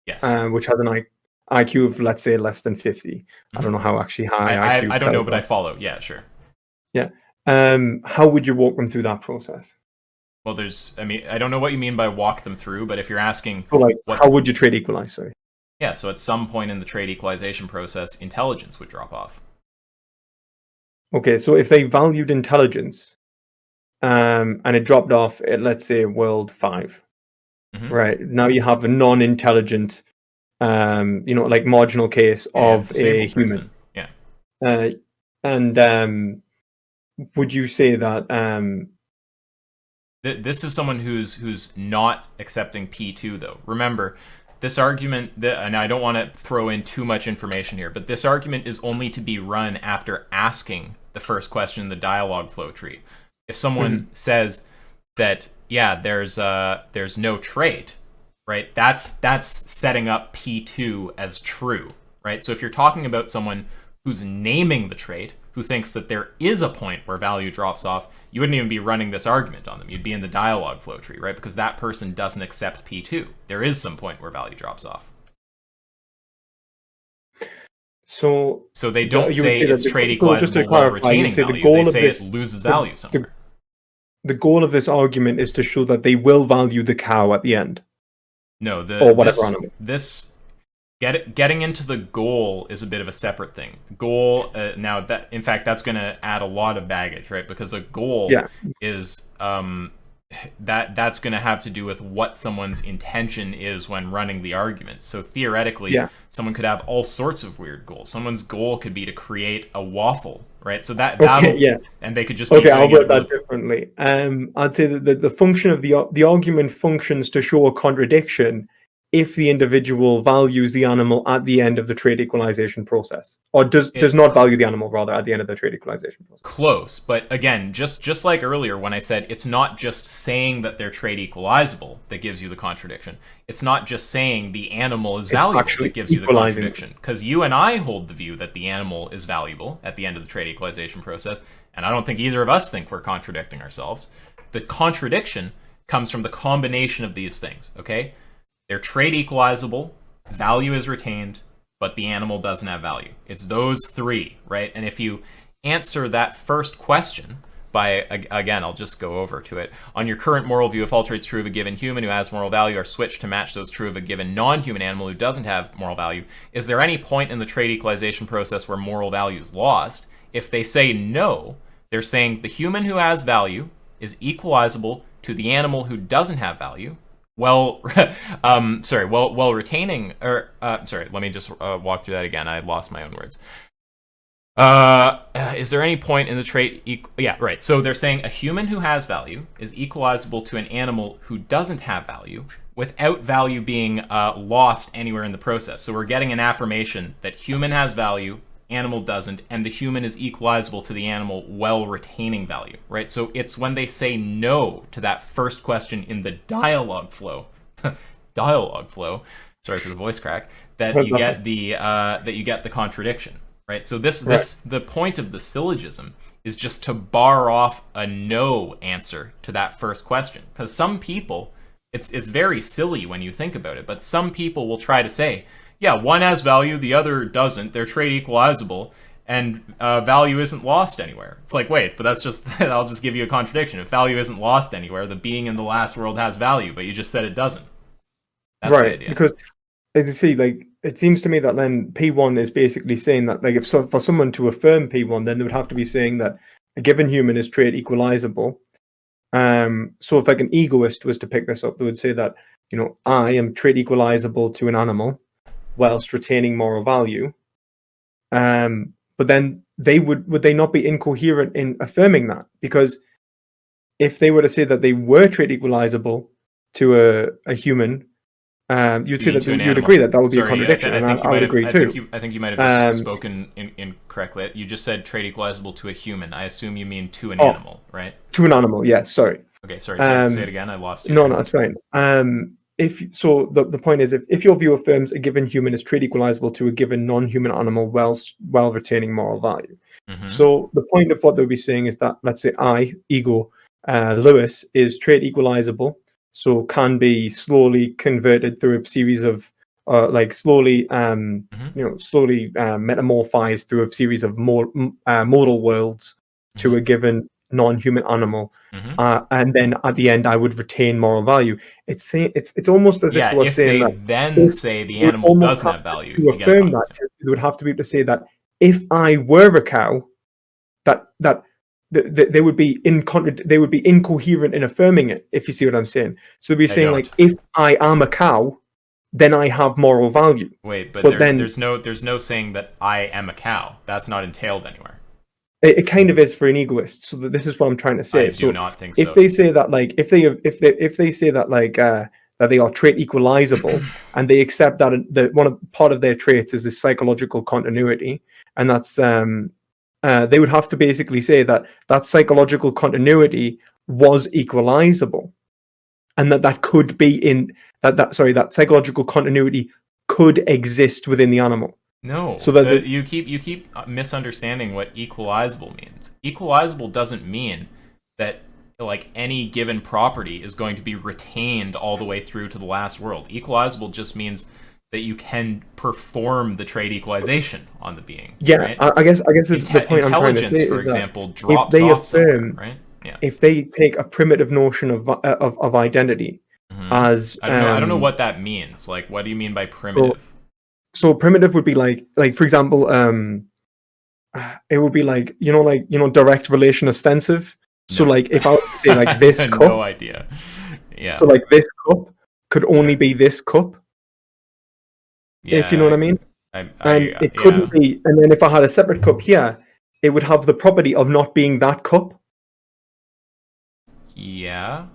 Yes. Which has an IQ of, let's say, less than 50. I don't know how actually high IQ. I don't know, but I follow. Yeah, sure. Yeah. How would you walk them through that process? Well, I don't know what you mean by walk them through, but if you're asking... So, like, how would you trade equalize, sorry? Yeah, so at some point in the trade equalization process, intelligence would drop off. Okay, so if they valued intelligence, and it dropped off at, let's say, World 5, right? Now you have a non-intelligent, like marginal case of a human. Person. Yeah. And would you say that... This is someone who's not accepting P2, though. Remember, this argument, and I don't want to throw in too much information here, but this argument is only to be run after asking the first question in the dialogue flow tree. If someone says that, yeah, there's no trait, right? That's setting up P2 as true, right? So if you're talking about someone who's naming the trait, who thinks that there is a point where value drops off, you wouldn't even be running this argument on them. You'd be in the dialogue flow tree, right? Because that person doesn't accept P2. There is some point where value drops off. So they don't say it's trade equalizable while retaining value. They say it loses value somewhere. The goal of this argument is to show that they will value the cow at the end. No, or whatever animal. Getting into the goal is a bit of a separate thing. Goal, now that in fact that's going to add a lot of baggage, right? Because a goal Yeah. is that's going to have to do with what someone's intention is when running the argument. So theoretically, Yeah. someone could have all sorts of weird goals. Someone's goal could be to create a waffle, right? So that Okay. Yeah. and they could just Okay, be I'll doing word it. that differently. I'd say that the function of the argument functions to show a contradiction if the individual values the animal at the end of the trade equalization process, or does not value the animal rather at the end of the trade equalization process. Close, but again, just like earlier when I said it's not just saying that they're trade equalizable that gives you the contradiction. It's not just saying the animal is valuable that gives you the contradiction. Because you and I hold the view that the animal is valuable at the end of the trade equalization process, and I don't think either of us think we're contradicting ourselves. The contradiction comes from the combination of these things, okay? They're trade equalizable, value is retained, but the animal doesn't have value. It's those three, right? And if you answer that first question by, again, I'll just go over to it. On your current moral view, if all traits true of a given human who has moral value are switched to match those true of a given non-human animal who doesn't have moral value, is there any point in the trade equalization process where moral value is lost? If they say no, they're saying the human who has value is equalizable to the animal who doesn't have value, while retaining, or let me just walk through that again. I lost my own words. Is there any point in the trait? Yeah, right. So they're saying a human who has value is equalizable to an animal who doesn't have value, without value being lost anywhere in the process. So we're getting an affirmation that human has value, animal doesn't, and the human is equalizable to the animal while retaining value, right? So it's when they say no to that first question in the dialogue flow, sorry for the voice crack, that you get the contradiction, right? So the point of the syllogism is just to bar off a no answer to that first question, because some people, it's very silly when you think about it, but some people will try to say, yeah, one has value, the other doesn't. They're trade equalizable, and value isn't lost anywhere. It's like, wait, but that's just, I'll just give you a contradiction. If value isn't lost anywhere, the being in the last world has value, but you just said it doesn't. That's the idea. Because, as you see, like, it seems to me that then P1 is basically saying that, like, for someone to affirm P1, then they would have to be saying that a given human is trade equalizable. So if, like, an egoist was to pick this up, they would say that, you know, I am trade equalizable to an animal, whilst retaining moral value, but then they would they not be incoherent in affirming that? Because if they were to say that they were trade equalizable to a human, you'd say that you'd agree that would be a contradiction, and I would agree too. I think you might have just spoken incorrectly. You just said trade equalizable to a human. I assume you mean to an animal, right? To an animal, yes. Sorry. Okay, sorry. Say it again. I lost you. No, that's fine. The point is, if your view affirms a given human is trade equalizable to a given non-human animal while retaining moral value. Mm-hmm. So the point of what they'll be saying is that, let's say Lewis is trade equalizable, so can be slowly converted through a series of slowly metamorphized through a series of modal worlds to a given non-human animal, and then at the end I would retain moral value. It's almost as if we're saying that then say the animal doesn't have value. To affirm that, you would have to be able to say that if I were a cow, that they would be incoherent in affirming it, if you see what I'm saying. So they'd be saying, like, if I am a cow, then I have moral value. Wait, but then there's no saying that I am a cow. That's not entailed anywhere. It kind of is for an egoist. So this is what I'm trying to say. I do not think so. If they say that, like, if they say that, like, that they are trait equalizable, and they accept that part of their traits is this psychological continuity, and that's they would have to basically say that psychological continuity was equalizable, and that could be that psychological continuity could exist within the animal. No, so that you keep misunderstanding what equalizable means. Equalizable doesn't mean that, like, any given property is going to be retained all the way through to the last world. Equalizable just means that you can perform the trade equalization on the being. Yeah, right? I guess is the point I'm trying to say. Intelligence, for example, drops off somewhere, right? Yeah. If they take a primitive notion of identity, as I don't know what that means. Like, what do you mean by primitive? So primitive would be like for example, it would be like direct relation ostensive. So No. like if I were to say like I this had cup, no idea. Yeah. so like this cup could only be this cup, if you know what I mean. And it couldn't be. And then if I had a separate cup here, it would have the property of not being that cup. Yeah.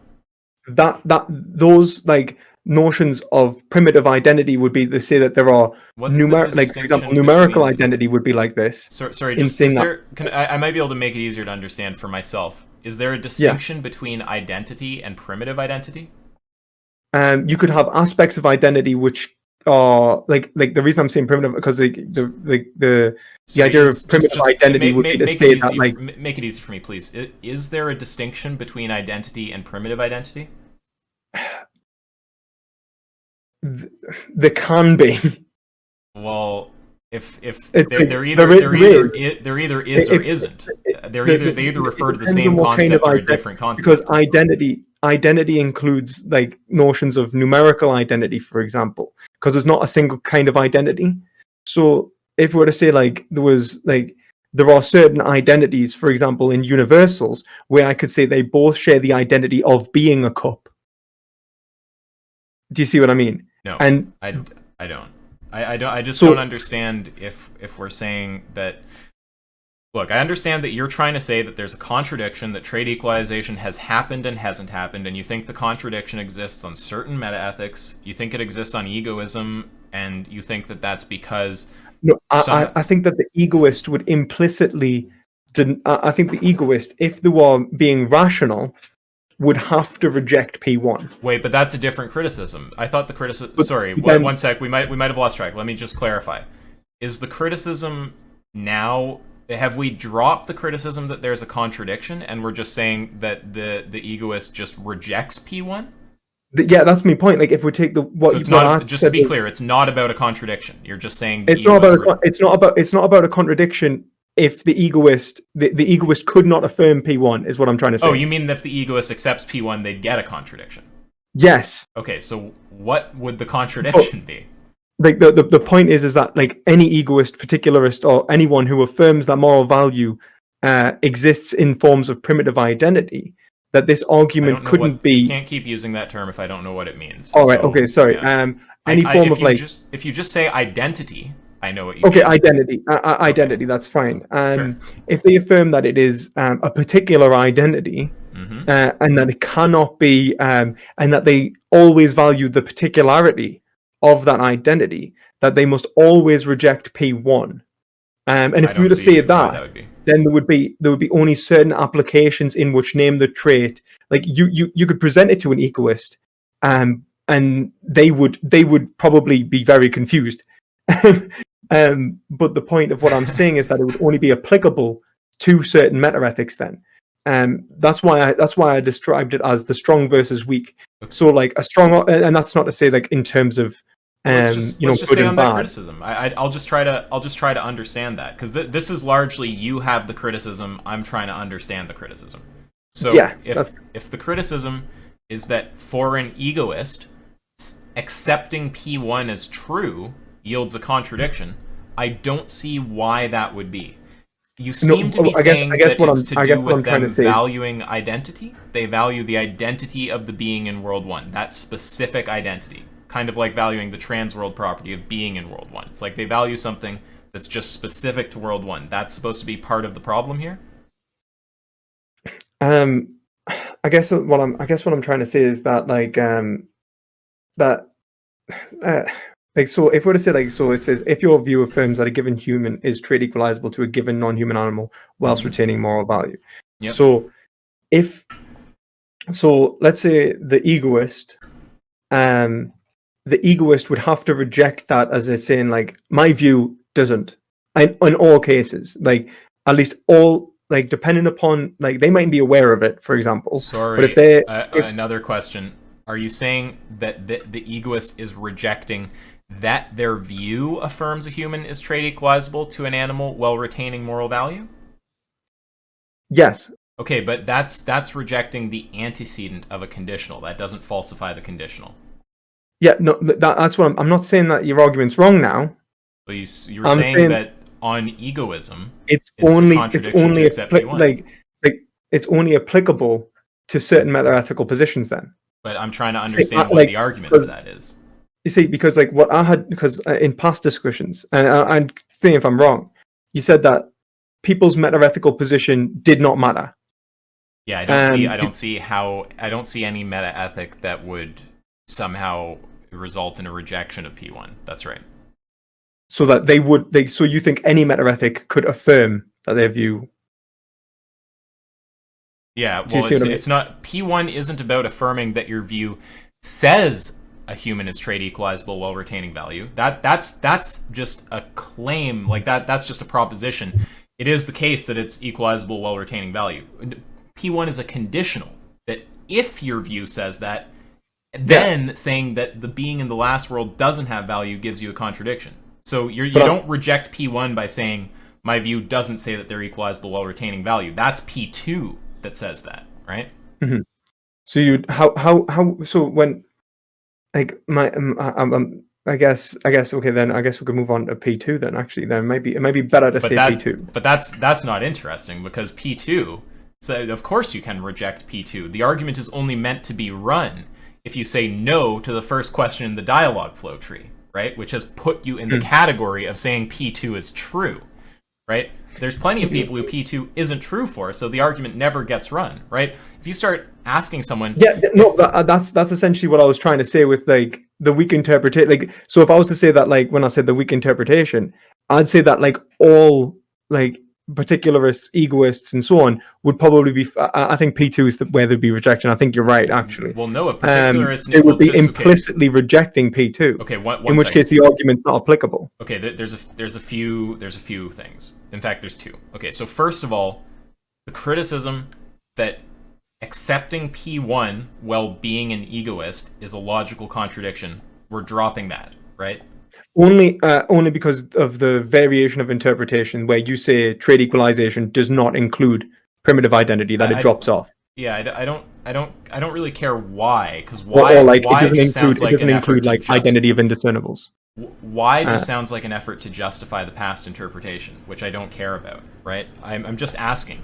Those like notions of primitive identity would be to say that there are like for example, numerical identity would be like this. Sorry, just is there? I might be able to make it easier to understand for myself. Is there a distinction between identity and primitive identity? You could have aspects of identity which are like the reason I'm saying primitive because the idea of primitive identity would be to say that like make it easy for me, please. Is there a distinction between identity and primitive identity? There can be. Well, if they're either is or isn't. They either refer to the same concept or a different concept. Because identity includes like notions of numerical identity, for example, because there's not a single kind of identity. So if we were to say like there are certain identities, for example, in universals, where I could say they both share the identity of being a cup. Do you see what I mean? No, and I don't. I just don't understand if we're saying that. Look, I understand that you're trying to say that there's a contradiction, that trade equalization has happened and hasn't happened, and you think the contradiction exists on certain metaethics, you think it exists on egoism, and you think that that's because... No, I think that the egoist would implicitly... I think the egoist, if they were being rational, would have to reject P1. Wait, but that's a different criticism. I thought the criticism... Sorry, one sec, we might have lost track. Let me just clarify. Is the criticism now... Have we dropped the criticism that there's a contradiction, and we're just saying that the egoist just rejects P1? Yeah, that's my point. Like, if we take just to be clear, it's not about a contradiction. You're just saying it's not about a contradiction. If the egoist could not affirm P1, is what I'm trying to say. Oh, you mean that if the egoist accepts P1, they'd get a contradiction? Yes. Okay, so what would the contradiction be? Like the point is that like any egoist, particularist, or anyone who affirms that moral value exists in forms of primitive identity, that this argument couldn't be. You can't keep using that term if I don't know what it means. All right. Okay. Sorry. Yeah. Any form of like. If you just say identity, I know what you mean. Okay. Identity. Identity. That's fine. Sure. If they affirm that it is a particular identity. Mm-hmm. And that it cannot be, and that they always value the particularity of that identity, that they must always reject P1. And if we were to say that then there would be only certain applications in which name the trait, like you could present it to an egoist, and they would probably be very confused. But the point of what I'm saying is that it would only be applicable to certain metaethics then. That's why I described it as the strong versus weak. So like a strong, and that's not to say like in terms of let's just stay on that criticism. I'll just try to understand that, because this is largely you have the criticism. I'm trying to understand the criticism. So yeah, if the criticism is that for an egoist, accepting P1 as true yields a contradiction, I don't see why that would be. You seem to be saying that it's to do with them valuing identity. They value the identity of the being in World 1, that specific identity. Kind of like valuing the trans-world property of being in World 1. It's like they value something that's just specific to World 1. That's supposed to be part of the problem here? I guess what I'm trying to say is that so if we're to say so it says if your view affirms that a given human is trade equalizable to a given non-human animal whilst retaining moral value. Yep. So let's say the egoist would have to reject that as they're saying like my view doesn't, in all cases, like at least all, like depending upon, like they might be aware of it, for example. Sorry, but if another question. Are you saying that the egoist is rejecting that their view affirms a human is trade equalizable to an animal while retaining moral value? Yes. Okay, but that's rejecting the antecedent of a conditional. That doesn't falsify the conditional. Yeah, no, that's what I'm not saying that your argument's wrong now. But you were I'm saying saying that on egoism, it's it's a contradiction to accept P1. like it's only applicable to certain meta-ethical positions then. But I'm trying to understand what the argument of that is. You see, because like what I had, because in past discussions, and I'm saying if I'm wrong, you said that people's meta-ethical position did not matter. Yeah, I don't see any meta ethic that would somehow result in a rejection of P1. That's right. So that so you think any meta ethic could affirm that their view? Yeah, well, it's not. P1 isn't about affirming that your view says a human is trait equalizable while retaining value. That's just a claim, like that's just a proposition. It is the case that it's equalizable while retaining value. P1 is a conditional that if your view says that, then saying that the being in the last world doesn't have value gives you a contradiction. So you don't reject P1 by saying my view doesn't say that they're equalizable while retaining value. That's P2 that says that, right? Mm-hmm. So you so when like my I guess okay, then I guess we could move on to P2 then. Actually, then it might be better to say P2. But that's not interesting, because P2, so of course you can reject P2. The argument is only meant to be run if you say no to the first question in the dialogue flow tree, right? Which has put you in the category of saying P2 is true, right? There's plenty of people who P2 isn't true for, so the argument never gets run, right? If you start asking someone... Yeah, no, that's essentially what I was trying to say with, like, the weak interpretation. Like, so if I was to say that, like, when I said the weak interpretation, I'd say that, like, all, like, particularists, egoists, and so on would probably be... I think P2 is where there'd be rejection. I think you're right, actually. Well, no, a particularist... it would be implicitly rejecting P2. Okay, in which case the argument's not applicable. Okay, there's a few things. In fact, there's two. Okay, so first of all, the criticism that accepting P1 while being an egoist is a logical contradiction, we're dropping that, right? Only because of the variation of interpretation where you say trait equalization does not include primitive identity, that it drops off. Yeah, I don't really care why, because why just sounds like an effort to identity of indiscernibles. Why just sounds like an effort to justify the past interpretation, which I don't care about, right? I'm just asking.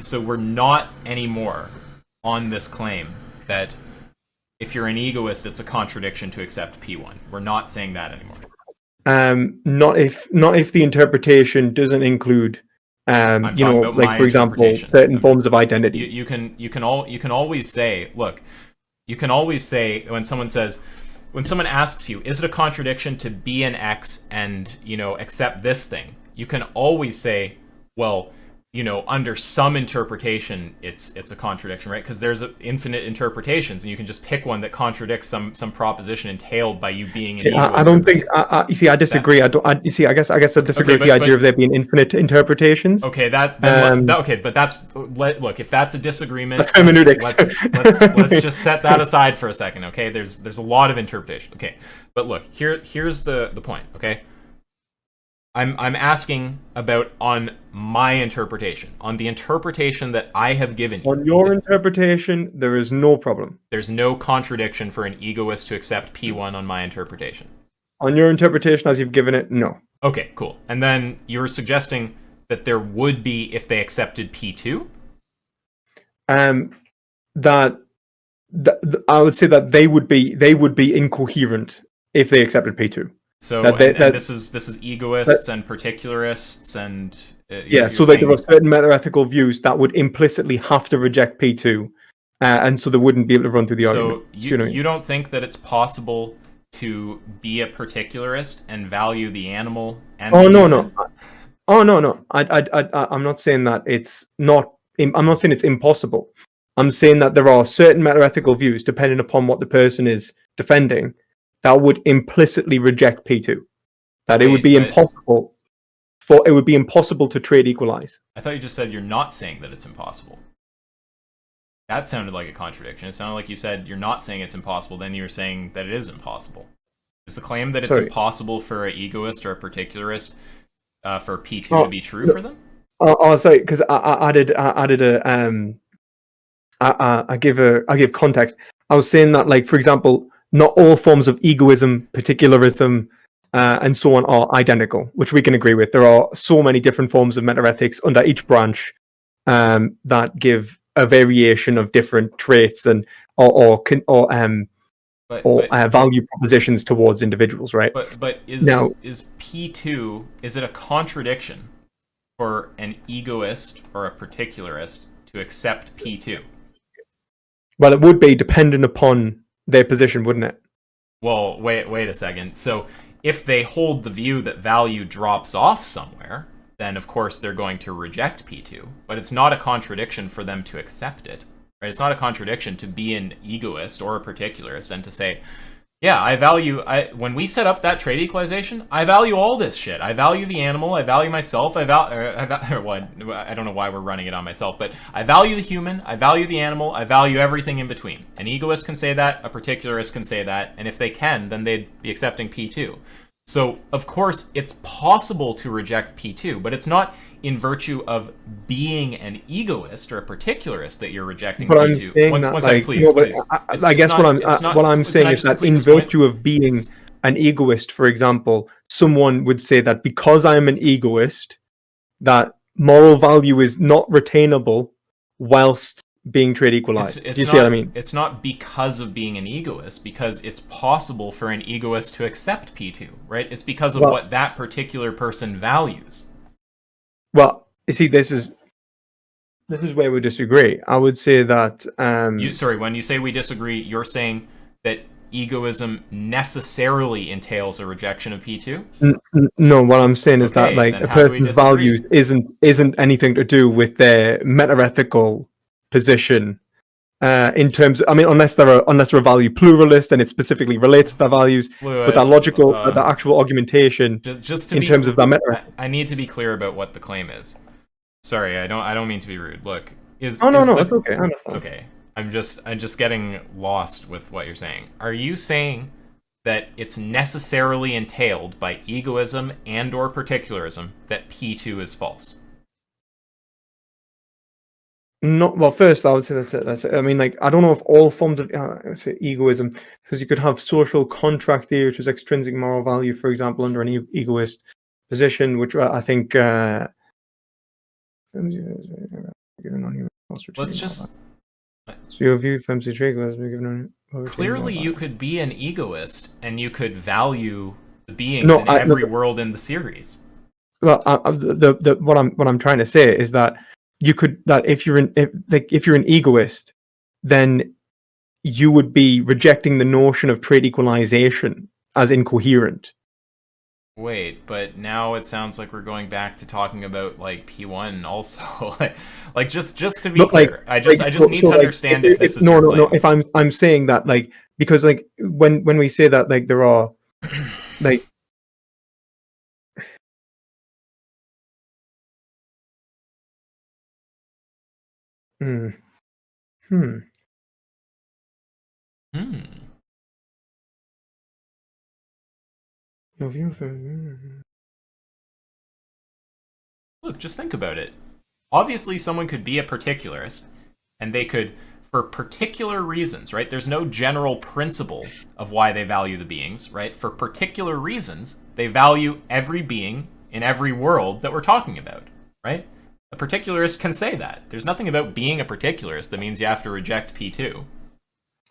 So we're not anymore on this claim that if you're an egoist, it's a contradiction to accept P1. We're not saying that anymore. Not if the interpretation doesn't include, like, for example, certain forms of identity. You can always say, look, you can always say when someone asks you, is it a contradiction to be an X and, accept this thing? You can always say, well, under some interpretation, it's a contradiction, right? Because there's infinite interpretations, and you can just pick one that contradicts some proposition entailed by you being an egoist. I don't think. You see, I disagree. I guess I disagree with the idea of there being infinite interpretations. Okay, okay, but look. If that's a disagreement, that's hermeneutics. Let's just set that aside for a second. Okay, there's a lot of interpretation. Okay, but look, here's the point. Okay. I'm asking about on my interpretation, on the interpretation that I have given you. On your interpretation, there is no problem. There's no contradiction for an egoist to accept P1 on my interpretation. On your interpretation as you've given it, no. Okay, cool. And then you were suggesting that there would be if they accepted P2? That I would say that they would be incoherent if they accepted P2. So this is egoists and particularists and so like there are certain meta-ethical views that would implicitly have to reject P2, and so they wouldn't be able to run through the argument. So you don't think that it's possible to be a particularist and value the animal? And no. I'm not saying that it's not. I'm not saying it's impossible. I'm saying that there are certain meta-ethical views, depending upon what the person is defending, that would implicitly reject P2. It would be impossible to trait equalize. I thought you just said you're not saying that it's impossible. That sounded like a contradiction. It sounded like you said you're not saying it's impossible, then you were saying that it is impossible. Is the claim that it's impossible for an egoist or a particularist for P2 to be true for them? Oh, sorry, because I added a I give context. I was saying that, like, for example, not all forms of egoism, particularism, and so on are identical, which we can agree with. There are so many different forms of metaethics under each branch that give a variation of different traits and or value propositions towards individuals, right? But Now, is P2, is it a contradiction for an egoist or a particularist to accept P2? well, it would be dependent upon their position, wouldn't it? Well, wait a second. So if they hold the view that value drops off somewhere, then of course they're going to reject P2. But it's not a contradiction for them to accept it. Right? It's not a contradiction to be an egoist or a particularist and to say, yeah, when we set up that trade equalization, I value all this shit. I value the animal, I value myself, I don't know why we're running it on myself, but I value the human, I value the animal, I value everything in between. An egoist can say that, a particularist can say that, and if they can, then they'd be accepting P2. So, of course, it's possible to reject P2, but it's not in virtue of being an egoist or a particularist that you're rejecting But P2. I'm saying One second, please. I guess what I'm saying is that in virtue of being an egoist, for example, someone would say that because I'm an egoist, that moral value is not retainable whilst being trade equalized. Do you see what I mean? It's not because of being an egoist, because it's possible for an egoist to accept P2, right? It's because of what that particular person values. Well, you see, this is where we disagree. I would say that when you say we disagree, you're saying that egoism necessarily entails a rejection of P2? No, what I'm saying is that, like, a person's values isn't anything to do with their metaethical position. In terms, I mean, unless they're a value pluralist and it specifically relates to their values, but that logical, the actual argumentation, just in terms of that meta. I need to be clear about what the claim is. Sorry, I don't mean to be rude. Look, no, it's okay. I understand. Okay, I'm just getting lost with what you're saying. Are you saying that it's necessarily entailed by egoism and/or particularism that P2 is false? Not well. First, I would say that's it. I mean, like, I don't know if all forms of let's say egoism, because you could have social contract theory, which is extrinsic moral value, for example, under an egoist position, which I think. Let's just. So your view, given. Clearly, you could be an egoist and you could value the beings in every world in the series. Well, what I'm trying to say is that. If you're an egoist, then you would be rejecting the notion of trade equalization as incoherent. Wait, but now it sounds like we're going back to talking about, like, P1 also. like just to be clear, I just need to understand if this is your claim. No. If I'm saying that, like, because, like, when we say that, like, there are like. Look, just think about it. Obviously, someone could be a particularist, and they could, for particular reasons, right? There's no general principle of why they value the beings, right? For particular reasons, they value every being in every world that we're talking about, right? A particularist can say that. There's nothing about being a particularist that means you have to reject P2.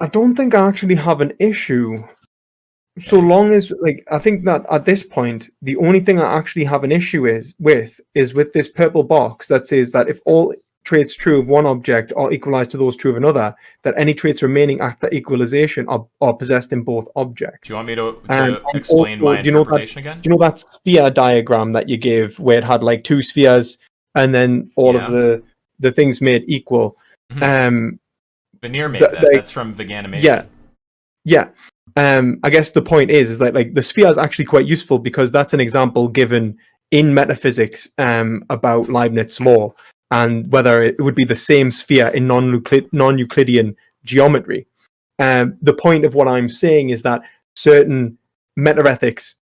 I don't think I actually have an issue. So long as, like, I think that at this point, the only thing I actually have an issue is with this purple box that says that if all traits true of one object are equalized to those true of another, that any traits remaining after equalization are possessed in both objects. Do you want me to explain my interpretation again? Do you know that sphere diagram that you gave where it had, like, two spheres and then all of the things made equal? Veneer made that. That's from Veganimation. Yeah. I guess the point is that, like, the sphere is actually quite useful because that's an example given in metaphysics about Leibniz law and whether it would be the same sphere in non-Euclidean geometry. The point of what I'm saying is that certain metaethics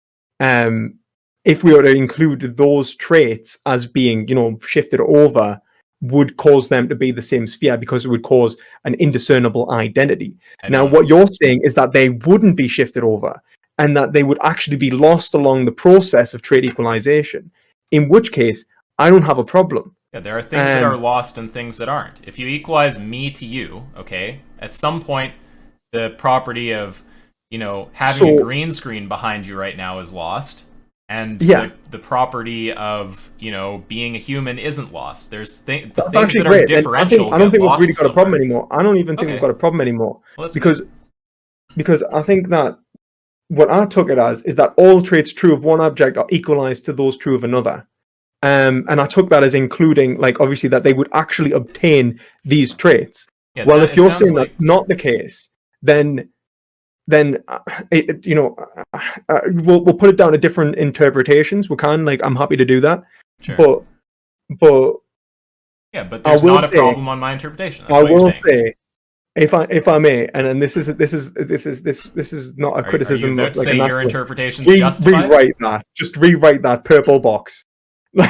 if we were to include those traits as being, shifted over, would cause them to be the same sphere, because it would cause an indiscernible identity. Now, what you're saying is that they wouldn't be shifted over, and that they would actually be lost along the process of trait equalization, in which case I don't have a problem. Yeah, there are things that are lost and things that aren't. If you equalize me to you, okay, at some point the property of, having a green screen behind you right now is lost, and the property of, being a human isn't lost. There's things that are differential. I don't think we've really got a problem anymore. I don't even think we've got a problem anymore. Well, because I think that what I took it as is that all traits true of one object are equalized to those true of another. And I took that as including, like, obviously that they would actually obtain these traits. Yeah, well, if you're saying that's not the case, then we'll put it down to different interpretations. We can, I'm happy to do that. Sure. But yeah, but there's not a problem on my interpretation. That's I will say, if I may, and then this is not a criticism. Are you about to say your interpretation is justified? Just rewrite that purple box. Well,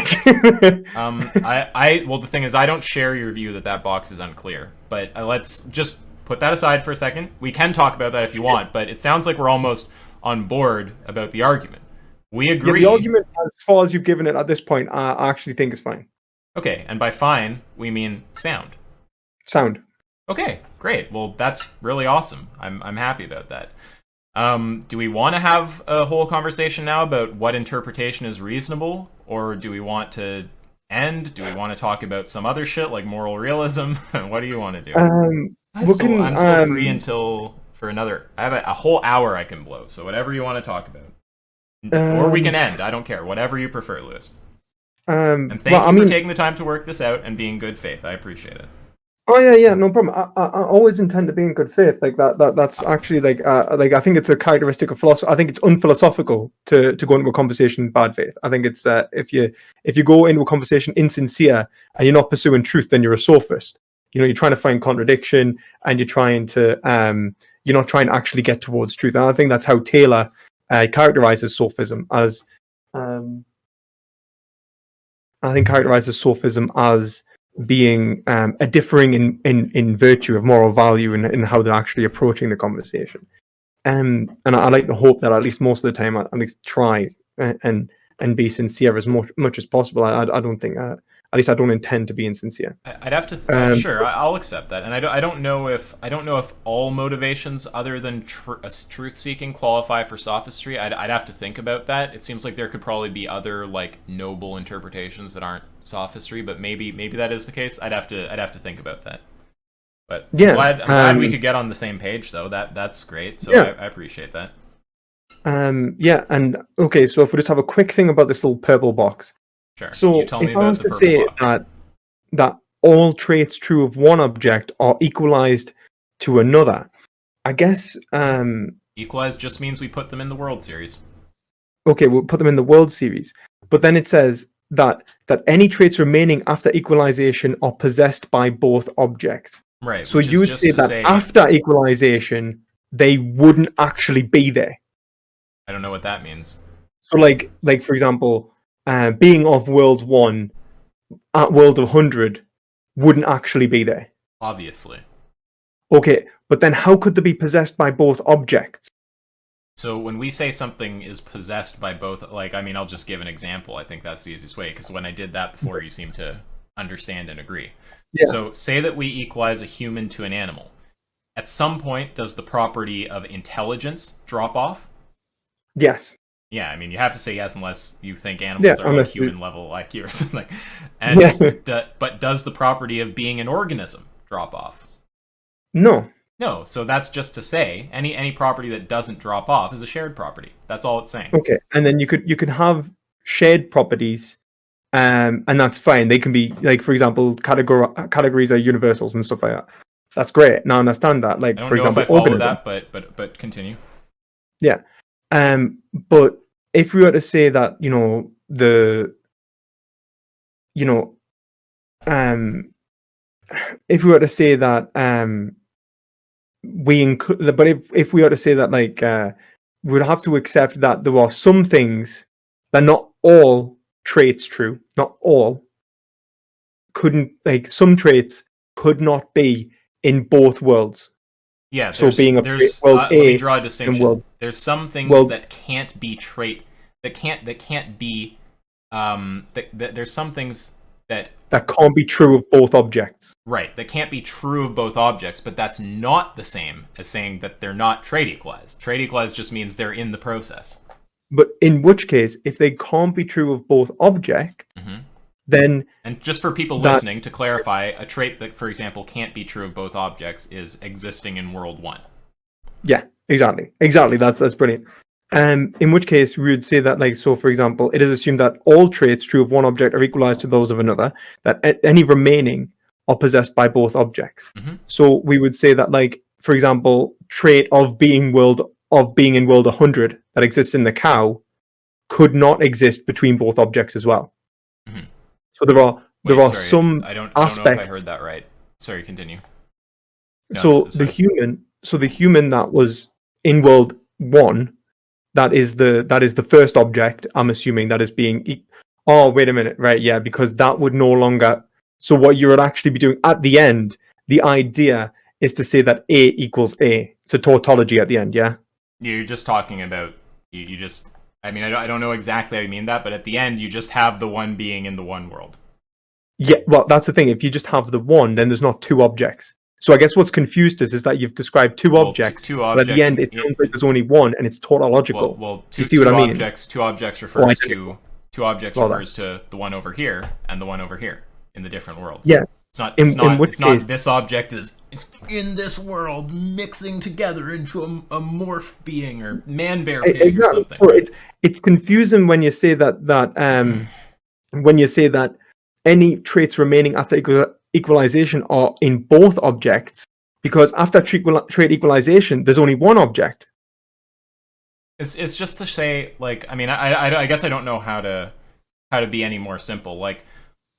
the thing is, I don't share your view that box is unclear. But let's just put that aside for a second. We can talk about that if you want, but it sounds like we're almost on board about the argument. We agree. Yeah, the argument, as far as you've given it at this point, I actually think is fine. Okay, and by fine, we mean sound. Sound. Okay, great. Well, that's really awesome. I'm happy about that. Do we want to have a whole conversation now about what interpretation is reasonable, or do we want to end? Do we want to talk about some other shit like moral realism? What do you want to do? I'm still free for another. I have a whole hour I can blow, so whatever you want to talk about, or we can end. I don't care. Whatever you prefer, Lewis. And thank you for taking the time to work this out and being good faith. I appreciate it. Oh yeah, no problem. I always intend to be in good faith. That's actually I think it's a characteristic of philosophy. I think it's unphilosophical to go into a conversation in bad faith. I think it's if you go into a conversation insincere and you're not pursuing truth, then you're a sophist. You're trying to find contradiction, and you're not trying to actually get towards truth. And I think that's how Taylor characterizes sophism as. I think characterizes sophism as being a differing in virtue of moral value and how they're actually approaching the conversation. And I like to hope that at least most of the time I at least try and be sincere as much as possible. I don't think at least I don't intend to be insincere. I'd have to sure, I'll accept that. And I don't know if all motivations other than truth seeking qualify for sophistry. I'd have to think about that. It seems like there could probably be other noble interpretations that aren't sophistry, but maybe that is the case. I'd have to think about that. But yeah, I'm glad we could get on the same page though. That's great. So yeah. I appreciate that. Yeah, and okay, so if we just have a quick thing about this little purple box. Sure. So if I was to say that all traits true of one object are equalized to another, I guess equalized just means we put them in the World Series. Okay, we'll put them in the World Series. But then it says that any traits remaining after equalization are possessed by both objects. Right. So you would say that after equalization, they wouldn't actually be there. I don't know what that means. So like for example, being of world 1 at world 100 wouldn't actually be there. Obviously. Okay, but then how could they be possessed by both objects? So when we say something is possessed by both, I'll just give an example. I think that's the easiest way, because when I did that before, you seemed to understand and agree. Yeah. So say that we equalize a human to an animal. At some point, does the property of intelligence drop off? Yes. Yeah, you have to say yes unless you think animals are human level IQ or something. And but does the property of being an organism drop off? No. No, so that's just to say any property that doesn't drop off is a shared property. That's all it's saying. Okay, and then you could have shared properties, and that's fine. They can be for example, categories are universals and stuff like that. That's great. Now I understand that. I don't know if I follow that, but continue. Yeah. But if we were to say that, if we were to say that, we include, but if we were to say that, we'd have to accept that there are some things, that not all traits true, not all, couldn't, like, some traits could not be in both worlds. Yeah, So being a there's world let me A draw a and distinction. There's some things world that can't be that can't be there's some things that that can't be true of both objects. right, that can't be true of both objects, but that's not the same as saying that they're not trait equalized. Trait equalized just means they're in the process. But in which case, if they can't be true of both objects, then and just for people listening, to clarify, a trait that, for example, can't be true of both objects is existing in world 1. Yeah, exactly. That's brilliant. In which case, we would say that, like, so for example, it is assumed that all traits true of one object are equalized to those of another, that any remaining are possessed by both objects. So we would say that, like, for example, trait of being in world 100 that exists in the cow could not exist between both objects as well. So there are some I don't aspects. know if I heard that right. Sorry, continue. No, So it's the fine. human that was in world 1, that is the first object, I'm assuming, that is being oh, wait a minute, right? Yeah, because that would no longer. So what you would actually be doing at the end, the idea is to say that A equals A. It's a tautology at the end, yeah. You're just talking about you just. I mean, I don't know exactly how you mean that, but at the end, you just have the one being in the one world. Yeah, well, that's the thing. If you just have the one, then there's not two objects. So I guess what's confused us is that you've described two objects, two but at the end it sounds like there's only one, and it's tautological. Well, you see what I mean? Two objects refers to the one over here and the one over here in the different worlds. Yeah, it's not this object is in this world mixing together into a morph being or man bear pig or something. So it's confusing when you say that any traits remaining after equalization are in both objects, because after trait equalization there's only one object. It's just to say, like, I mean, I guess I don't know how to be any more simple. Like,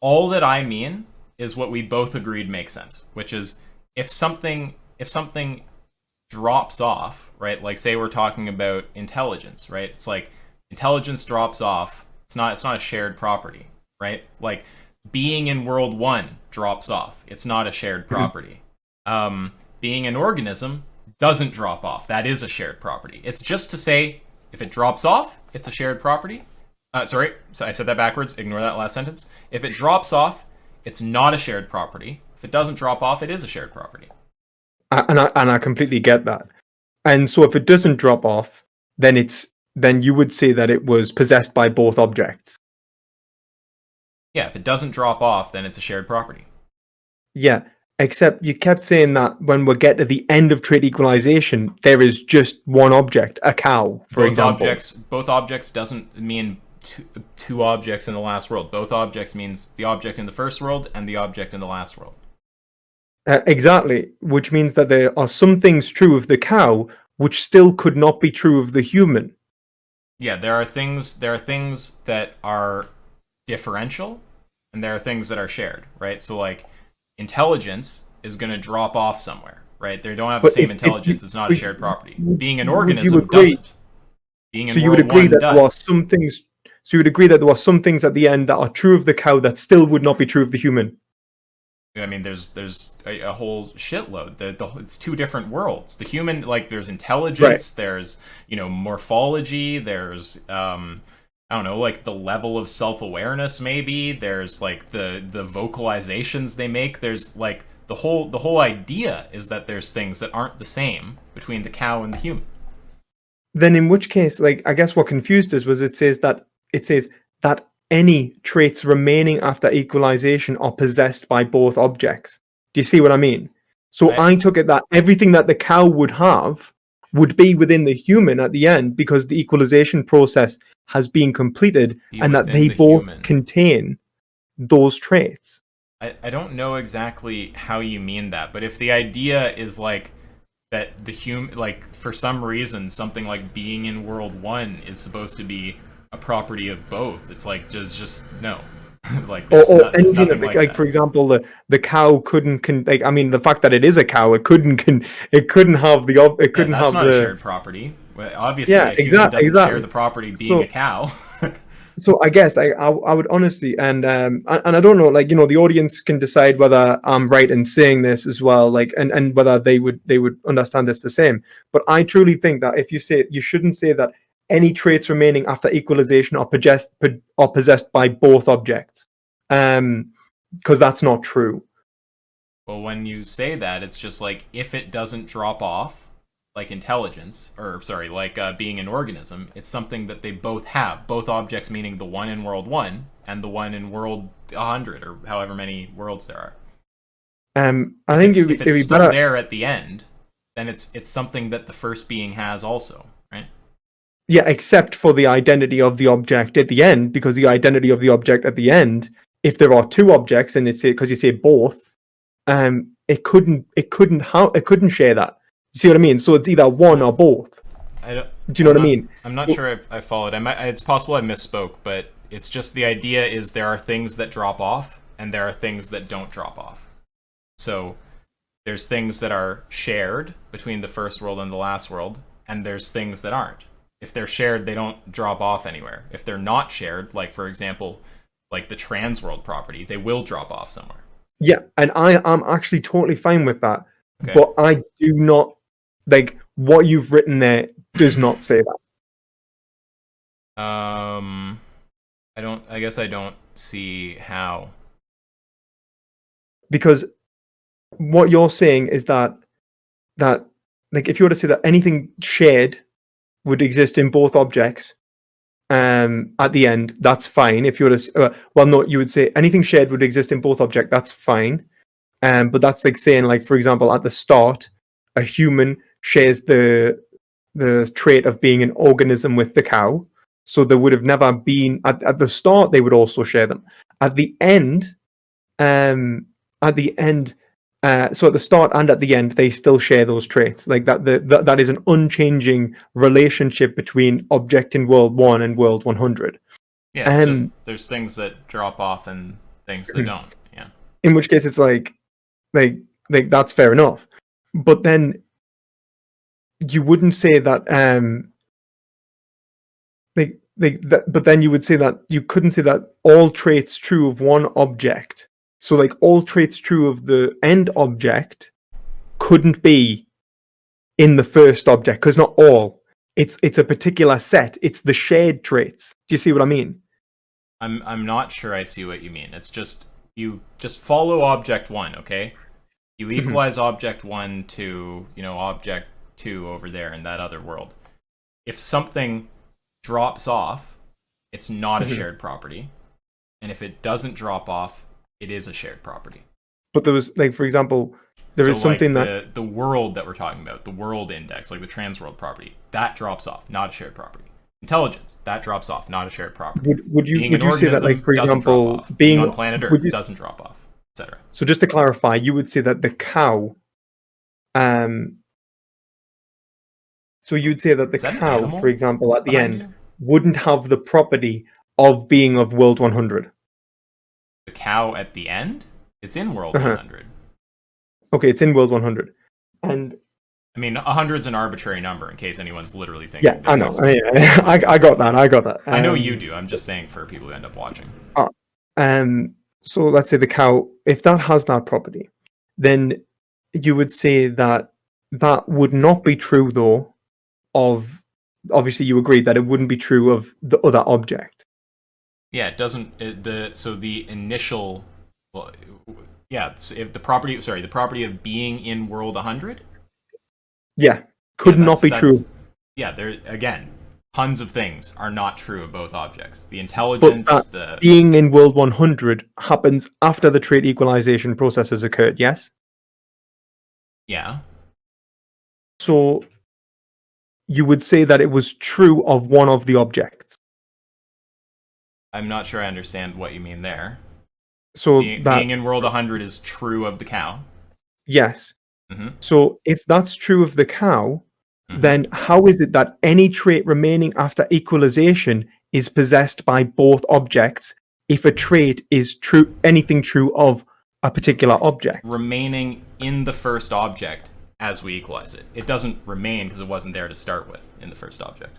all that I mean is what we both agreed makes sense, which is if something drops off, right? Like, say we're talking about intelligence, right? It's like intelligence drops off. It's not a shared property, right? Like, being in world 1 drops off. It's not a shared property. Being an organism doesn't drop off. That is a shared property. It's just to say, if it drops off, it's a shared property. Sorry, so I said that backwards. Ignore that last sentence. If it drops off, it's not a shared property. If it doesn't drop off, it is a shared property. And I completely get that. And so if it doesn't drop off, then you would say that it was possessed by both objects. Yeah, if it doesn't drop off, then it's a shared property. Yeah, except you kept saying that when we get to the end of trait equalization, there is just one object, a cow, for example. Both objects doesn't mean two objects in the last world. Both objects means the object in the first world and the object in the last world. Exactly, which means that there are some things true of the cow which still could not be true of the human. Yeah, there are things that are differential, and there are things that are shared, right? So, like, intelligence is going to drop off somewhere, right? They don't have the same intelligence. It's not a shared property. Being an organism doesn't. Being in world 1 does. There are some things. So you would agree that there are some things at the end that are true of the cow that still would not be true of the human. I mean, there's a whole shitload. It's two different worlds. The human, like, there's intelligence, right. There's, morphology, there's I don't know, like, the level of self-awareness, maybe. There's, like, the vocalizations they make. There's, like, the whole idea is that there's things that aren't the same between the cow and the human. Then in which case, like, I guess what confused us was it says that any traits remaining after equalization are possessed by both objects. Do you see what I mean? So I took it that everything that the cow would have would be within the human at the end, because the equalization process has been completed and that they both contain those traits. I don't know exactly how you mean that, but if the idea is, like, that the human, like, for some reason, something like being in world 1 is supposed to be a property of both, it's like, just no. Like, or anything like for example, the cow couldn't I mean, the fact that it is a cow, it couldn't have that's not a shared property. Obviously, a human doesn't share the property being a cow. So I guess I would honestly, and I don't know, like, the audience can decide whether I'm right in saying this as well, like, and whether they would understand this the same. But I truly think that if you say, you shouldn't say that any traits remaining after equalization are possessed by both objects, because that's not true. Well, when you say that, it's just like if it doesn't drop off, like intelligence, or sorry, like being an organism, it's something that they both have. Both objects, meaning the one in world 1 and the one in world 100, or however many worlds there are. I If think it's it'd if be, it's it'd be still better. there at the end, then it's something that the first being has also, right? Yeah, except for the identity of the object at the end, because the identity of the object at the end, if there are two objects and it's because you say both, it couldn't share that. You see what I mean? So it's either one or both. I don't, Do you know what I mean? I'm not So, sure if I followed. It's possible I misspoke, but it's just the idea is there are things that drop off and there are things that don't drop off. So there's things that are shared between the first world and the last world, and there's things that aren't. If they're shared, they don't drop off anywhere. If they're not shared, like for example, like the trans world property, they will drop off somewhere. yeah, and I am actually totally fine with that, Okay. but I do not like what you've written there does not say that. I guess I don't see how. Because what you're saying is that like if you were to say that anything shared would exist in both objects, at the end, that's fine. If you were to, well, no, you would say anything shared would exist in both objects. That's fine. But that's like saying, like, for example, at the start, a human shares the trait of being an organism with the cow. So there would have never been at the start. They would also share them. At the end, um, at the end, so at the start and at the end, they still share those traits. Like that is an unchanging relationship between object in world 1 and world 100. Yeah, it's just Um, there's things that drop off and things that don't. Yeah. in which case, it's like like that's fair enough. But then you wouldn't say that like that, but then you would say that you couldn't say that all traits true of one object. So like all traits true of the end object couldn't be in the first object, because not all. It's a particular set. It's the shared traits. Do you see what I mean? I'm not sure I see what you mean. It's just you just follow object 1, okay? You equalize object 1 to, object 2 over there in that other world. If something drops off, it's not a shared property. And if it doesn't drop off, it is a shared property. But there was, like, for example, there is something that the world that we're talking about, the world index, like the trans world property, that drops off, not a shared property. Intelligence, that drops off, not a shared property. would you Being would an you say that, like, organism for doesn't drop example, off. being On planet would Earth you, doesn't drop off, etc. so just to clarify, you would say that the cow, um, so you'd say that the Is that an cow, animal for example, at the behind end, you? wouldn't have the property of being of world 100. The cow at the end? It's in world Uh-huh. 100. Okay, it's in world 100, and I mean, 100's an arbitrary number in case anyone's literally thinking. yeah, I know. I got that. I got that. I know you do. I'm just saying for people who end up watching. Uh, so let's say the cow, if that has that property, then you would say that that would not be true, though, of, obviously you agree that it wouldn't be true of the other object. Yeah, it doesn't. So the initial, well, yeah. So if the property of being in world 100. Yeah, could not be true. Yeah, there again, tons of things are not true of both objects. The But intelligence, the being in world 100 happens after the trait equalization process has occurred, yes? yeah. So you would say that it was true of one of the objects. I'm not sure I understand what you mean there. So Being in world 100 is true of the cow. yes. Mm-hmm. So if that's true of the cow, Mm-hmm. then how is it that any trait remaining after equalization is possessed by both objects if a trait is true, anything true of a particular object? Remaining in the first object as we equalize it. It doesn't remain because it wasn't there to start with in the first object.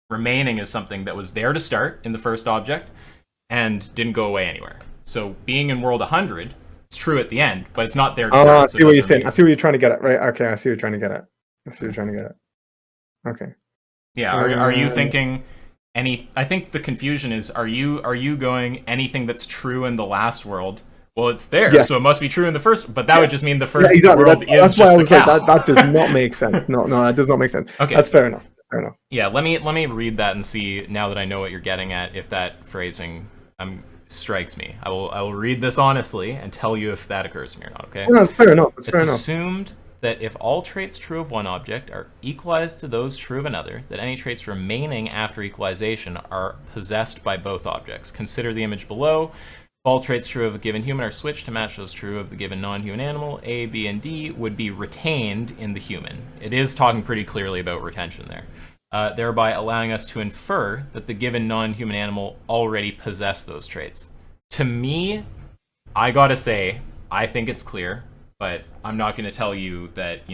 Remaining is something that was there to start in the first object and didn't go away anywhere. So being in world 100, it's true at the end, but it's not there to Oh, start. I So see it what doesn't you're saying. remain. I see what you're trying to get at. Right. Okay. I see what you're trying to get at. I see what you're trying to get at. Okay. Yeah. Are you thinking any? I think the confusion is: are you going anything that's true in the last world? Well, it's there, Yeah. so it must be true in the first. But that Yeah. would just mean the Yeah, first exactly. world is That's why just I the was like, cow. that does not make sense. No, that does not make sense. Okay. That's fair enough. Fair enough. Yeah. Let me read that and see now that I know what you're getting at. If that phrasing strikes me, I will read this honestly and tell you if that occurs to me or not. Okay. No, it's fair enough. It's It's fair enough. assumed that if all traits true of one object are equalized to those true of another, that any traits remaining after equalization are possessed by both objects. Consider the image below. If all traits true of a given human are switched to match those true of the given non-human animal, A, B, and D would be retained in the human. It is talking pretty clearly about retention there, thereby allowing us to infer that the given non-human animal already possessed those traits. To me, I gotta say, I think it's clear, but I'm not going to tell you that,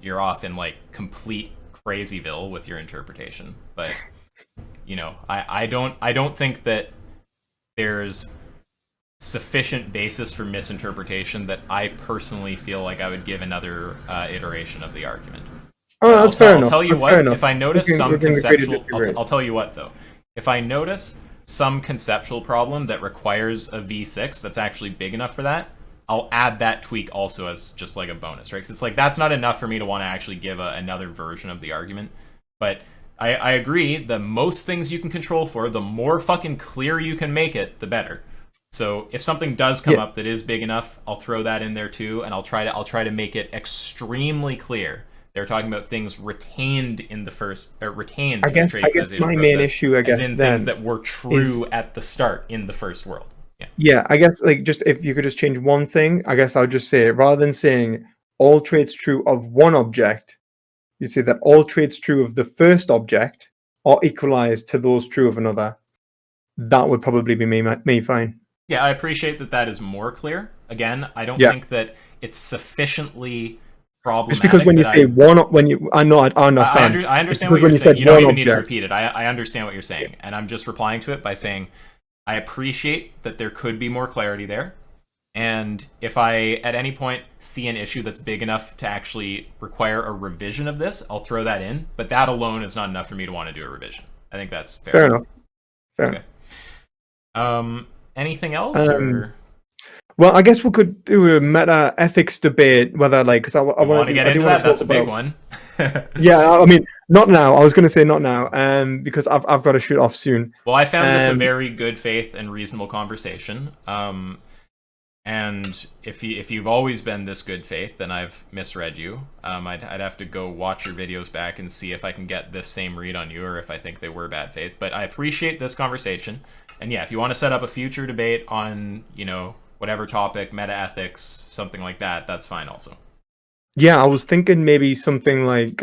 you're off in like complete crazyville with your interpretation. But, I don't think that there's sufficient basis for misinterpretation that I personally feel like I would give another iteration of the argument. Oh, But that's fair enough. I'll tell you That's what, fair enough. if I notice We some can agree to conceptual, disagree. I'll tell you what though. If I notice some conceptual problem that requires a V6 that's actually big enough for that, I'll add that tweak also as just like a bonus, right? Because it's like that's not enough for me to want to actually give another version of the argument. But I agree, the most things you can control for, the more fucking clear you can make it, the better. So if something does come up that is big enough, I'll throw that in there too, and I'll try to make it extremely clear. They're talking about things retained in the first, or retained through the trait equalization my process, main issue, as in things that were true at the start in the first world. Yeah, I guess like just if you could just change one thing, I guess I would just say rather than saying all traits true of one object, you'd say that all traits true of the first object are equalized to those true of another. That would probably be me fine. Yeah, I appreciate that is more clear. Again, I don't Yeah. think that it's sufficiently problematic. Just because when you say I know, I understand. I understand what you're saying. You don't even need to object, repeat it. I understand what you're saying, and I'm just replying to it by saying I appreciate that there could be more clarity there. And if I, at any point, see an issue that's big enough to actually require a revision of this, I'll throw that in. But that alone is not enough for me to want to do a revision. I think that's fair. Fair enough. Okay. Anything else? Or? Well, I guess we could do a meta ethics debate, whether like because I want to get into that. That's a big one. Yeah, I mean, not now. I was going to say not now, because I've got to shoot off soon. Well, I found this a very good faith and reasonable conversation. And if you've always been this good faith, then I've misread you. I'd have to go watch your videos back and see if I can get this same read on you, or if I think they were bad faith. But I appreciate this conversation, and yeah, if you want to set up a future debate on whatever topic, meta ethics, something like that, that's fine also. Yeah, I was thinking maybe something like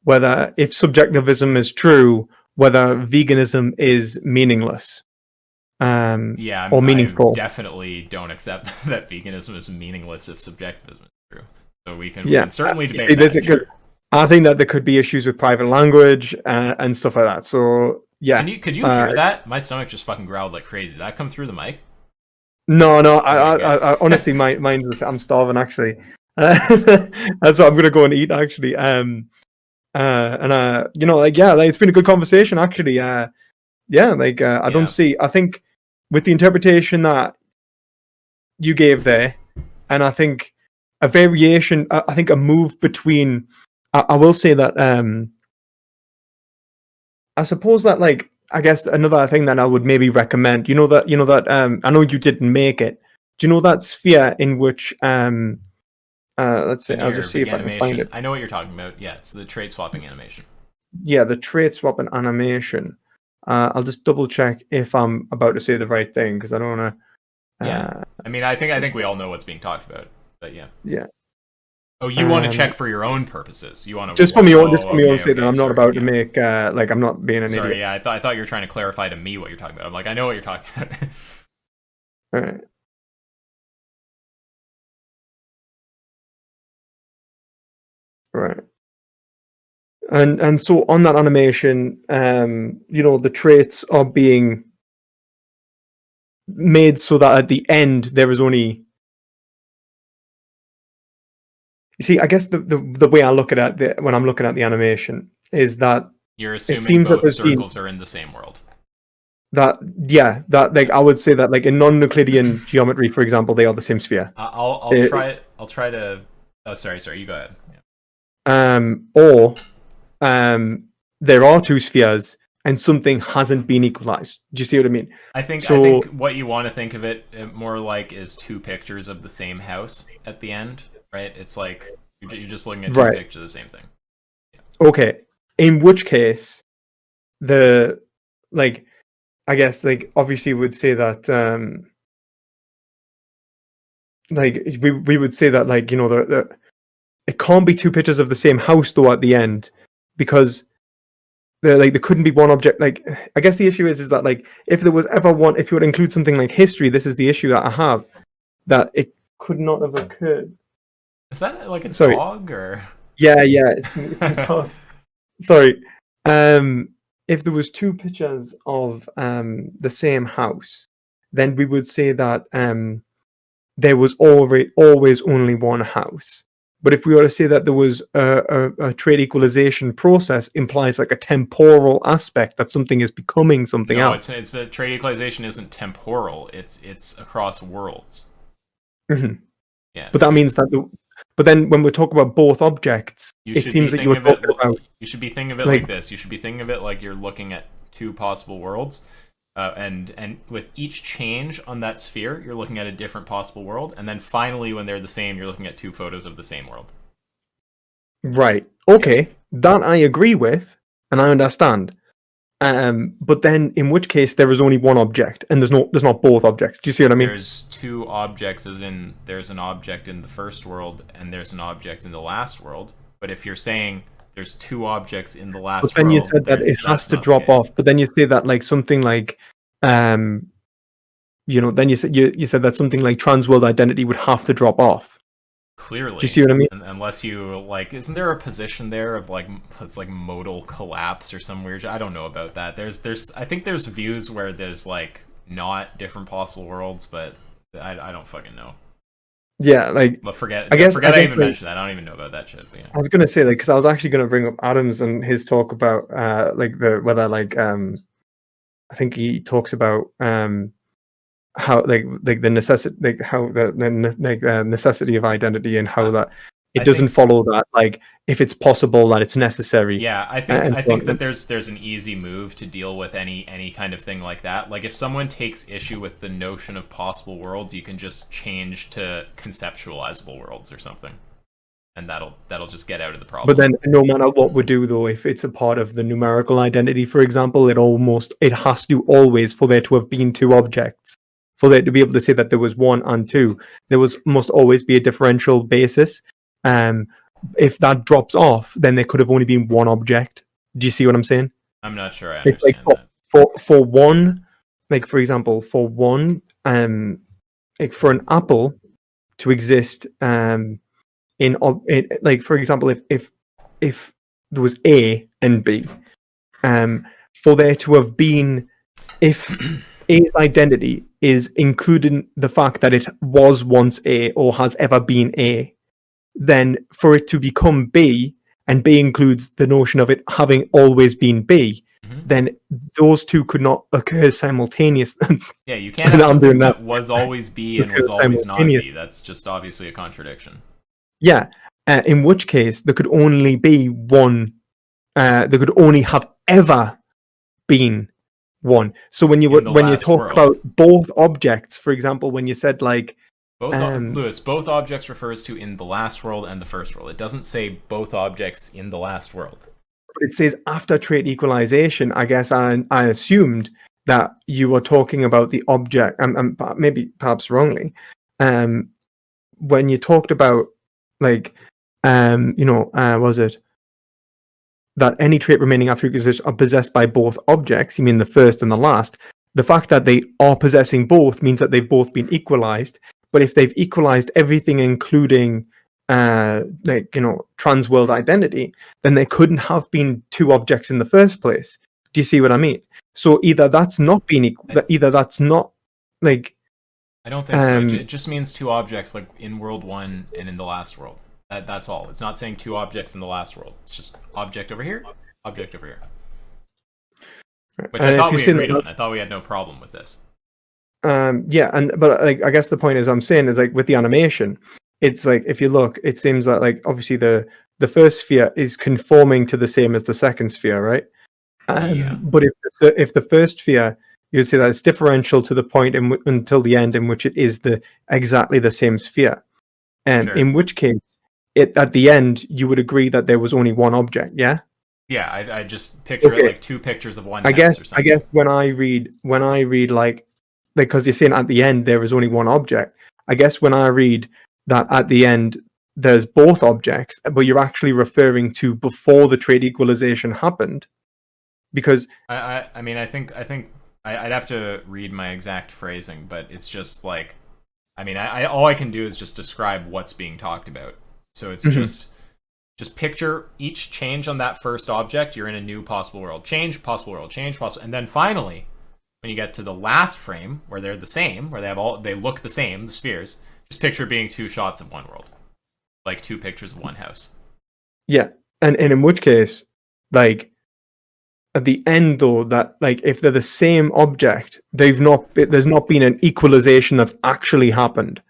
whether if subjectivism is true, whether veganism is meaningless. Yeah, or meaningful. I definitely don't accept that veganism is meaningless if subjectivism is true. So we can certainly debate that. Sure. I think that there could be issues with private language and stuff like that. So yeah. Could you hear that? My stomach just fucking growled like crazy. Did that come through the mic? No. I honestly, mine's. I'm starving actually. That's what I'm gonna go and eat actually. It's been a good conversation actually. I don't see. I think with the interpretation that you gave there, and I think a variation. I think a move between. I will say that. I suppose that I guess another thing that I would maybe recommend. I know you didn't make it. Do you know that sphere in which let's see. I'll just see if I can find it. I know what you're talking about. Yeah, it's the trait swapping animation. Yeah, the trait swapping animation. I'll just double check if I'm about to say the right thing because I don't want to. Yeah, I mean, I think we all know what's being talked about, but yeah. Yeah. Oh, you want to check for your own purposes? You want to just for me own sake that I'm not about to make I'm not being an idiot. Sorry, yeah, I thought you were trying to clarify to me what you're talking about. I'm like, I know what you're talking about. All right. Right. And so on that animation, the traits are being made so that at the end there is only. You see, I guess the way I look at it when I'm looking at the animation is that You're it assuming seems that both there's been circles are in the same world. that like I would say that like in non-Euclidean geometry, for example, they are the same sphere. I'll try. I'll try to. Oh, sorry. You go ahead. Yeah. Or there are two spheres and something hasn't been equalized. Do you see what I mean? I think what you want to think of it more like is two pictures of the same house at the end, right? It's like you're just looking at two pictures of the same thing. Yeah. Okay. In which case, I guess obviously would say that we would say that it can't be two pictures of the same house though at the end, because there couldn't be one object. I guess the issue is that if there was ever one, if you would include something like history, this is the issue that I have, that it could not have occurred. Is that like a dog or? Yeah, it's my dog. Sorry. If there was two pictures of the same house, then we would say that there was always only one house. But if we were to say that there was a trait equalization process, implies like a temporal aspect, that something is becoming something else. No, it's a trait equalization isn't temporal. It's across worlds. Mm-hmm. Yeah, but that means that but then when we talk about both objects, it seems that you should be thinking of it like this. You should be thinking of it like you're looking at two possible worlds, and with each change on that sphere, you're looking at a different possible world, and then finally, when they're the same, you're looking at two photos of the same world. Right. Okay. That I agree with, and I understand. But then, in which case, there is only one object, and there's not both objects. Do you see what I mean? There's two objects, as in there's an object in the first world and there's an object in the last world. But if you're saying there's two objects in the last world, but then you said that it has to drop off. But then you say that something then you said that something like trans-world identity would have to drop off. Clearly. Do you see what I mean? Unless you isn't there a position there of it's like modal collapse or some weird? I don't know about that. I think there's views where there's not different possible worlds, but I don't fucking know. Yeah, but forget I even mentioned that. I don't even know about that shit. But yeah. I was gonna say because I was actually gonna bring up Adams and his talk about I think he talks about how the necessity how the necessity of identity, and how that it doesn't follow that if it's possible that it's necessary. Yeah, I think that there's an easy move to deal with any kind of thing like that. Like if someone takes issue with the notion of possible worlds, you can just change to conceptualizable worlds or something, and that'll just get out of the problem. But then no matter what we do though, if it's a part of the numerical identity, for example, it has to always, for there to have been two objects, for there to be able to say that there was one and two, must always be a differential basis. If that drops off, then there could have only been one object. Do you see what I'm saying? I'm not sure I understand that. For one, for example, for an apple to exist, for example, if there was A and B, for there to have been, if A's identity is including the fact that it was once A or has ever been A, then for it to become B, and B includes the notion of it having always been B, then those two could not occur simultaneously. Yeah, you can't have something that was always B and was always not B. That's just obviously a contradiction. Yeah, in which case there could only be one. There could only have ever been one. So when you talk about both objects, for example, when you said both objects refers to in the last world and the first world. It doesn't say both objects in the last world. But it says after trait equalization. I guess I assumed that you were talking about the object, and maybe perhaps wrongly, when you talked about was it that any trait remaining after equalization are possessed by both objects? You mean the first and the last? The fact that they are possessing both means that they've both been equalized. But if they've equalized everything, including trans world identity, then there couldn't have been two objects in the first place. Do you see what I mean? So either that's not being equal, either that's not like. I don't think so. It just means two objects, like in world 1 and in the last world. That's all. It's not saying two objects in the last world. It's just object over here, object over here. Which I thought we agreed on. I thought we had no problem with this. But like, I guess the point is, I'm saying is like with the animation, it's like if you look, it seems that like obviously the first sphere is conforming to the same as the second sphere, right? But if the first sphere, you'd say that it's differential to the point until the end in which it is exactly the same sphere, and Sure. in which case, at the end you would agree that there was only one object, yeah. Yeah, I just picture it like two pictures of one house or something. I guess when I read like because you're saying at the end there is only one object, I guess when I read that at the end there's both objects, but you're actually referring to before the trade equalization happened, because I think I'd have to read my exact phrasing, but it's just like, I mean, all I can do is just describe what's being talked about. So it's just picture each change on that first object, you're in a new possible world. Change, possible world, change, possible. And then finally, when you get to the last frame, where they're the same, where they look the same, the spheres, just picture being two shots of one world. Like two pictures of one house. Yeah. And in which case, like, at the end though, that like if they're the same object, there's not been an equalization that's actually happened,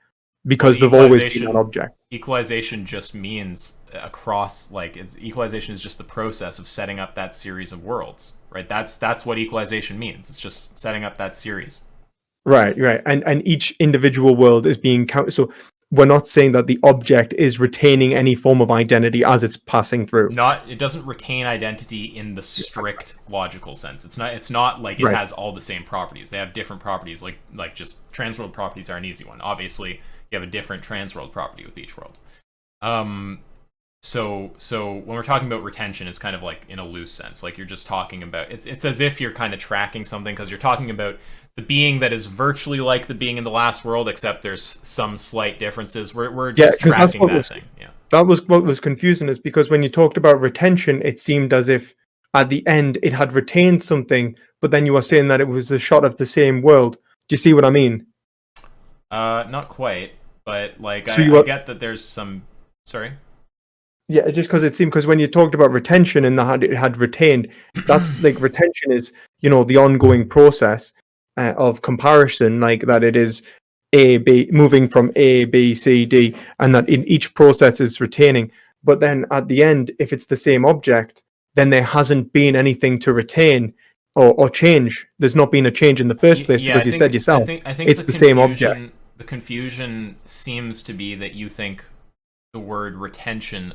because they've always been an object. Equalization just means across, like, equalization is just the process of setting up that series of worlds, right? That's what equalization means. It's just setting up that series. Right. And each individual world is being counted. So we're not saying that the object is retaining any form of identity as it's passing through. It doesn't retain identity in the strict logical sense. It's not like it has all the same properties. They have different properties, like just transworld properties are an easy one. Obviously, you have a different transworld property with each world. So when we're talking about retention, it's kind of like in a loose sense. Like you're just talking about, it's as if you're kind of tracking something, because you're talking about the being that is virtually like the being in the last world, except there's some slight differences. We're just tracking that thing. Yeah. That was what was confusing, is because when you talked about retention, it seemed as if at the end it had retained something, but then you were saying that it was a shot of the same world. Do you see what I mean? Not quite, but like I get that there's some. Sorry. Yeah, just because it seemed, because when you talked about retention and that it had retained, that's like retention is, the ongoing process of comparison, like that it is A, B, moving from A, B, C, D, and that in each process it's retaining. But then at the end, if it's the same object, then there hasn't been anything to retain or change. There's not been a change in the first place, because you said yourself, I think it's the same object. The confusion seems to be that you think the word retention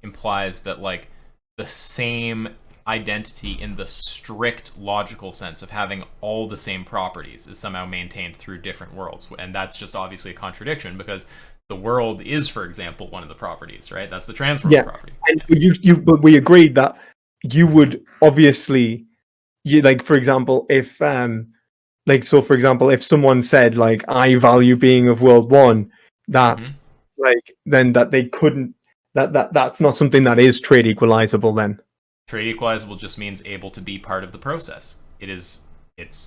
implies that like the same identity in the strict logical sense of having all the same properties is somehow maintained through different worlds, and that's just obviously a contradiction, because the world is, for example, one of the properties, right? That's the transworld property. And but we agreed that you would obviously, like, for example, if for example, if someone said like, I value being of world 1, that like then that they couldn't, that's not something that is trade equalizable then. Trade equalizable just means able to be part of the process. It's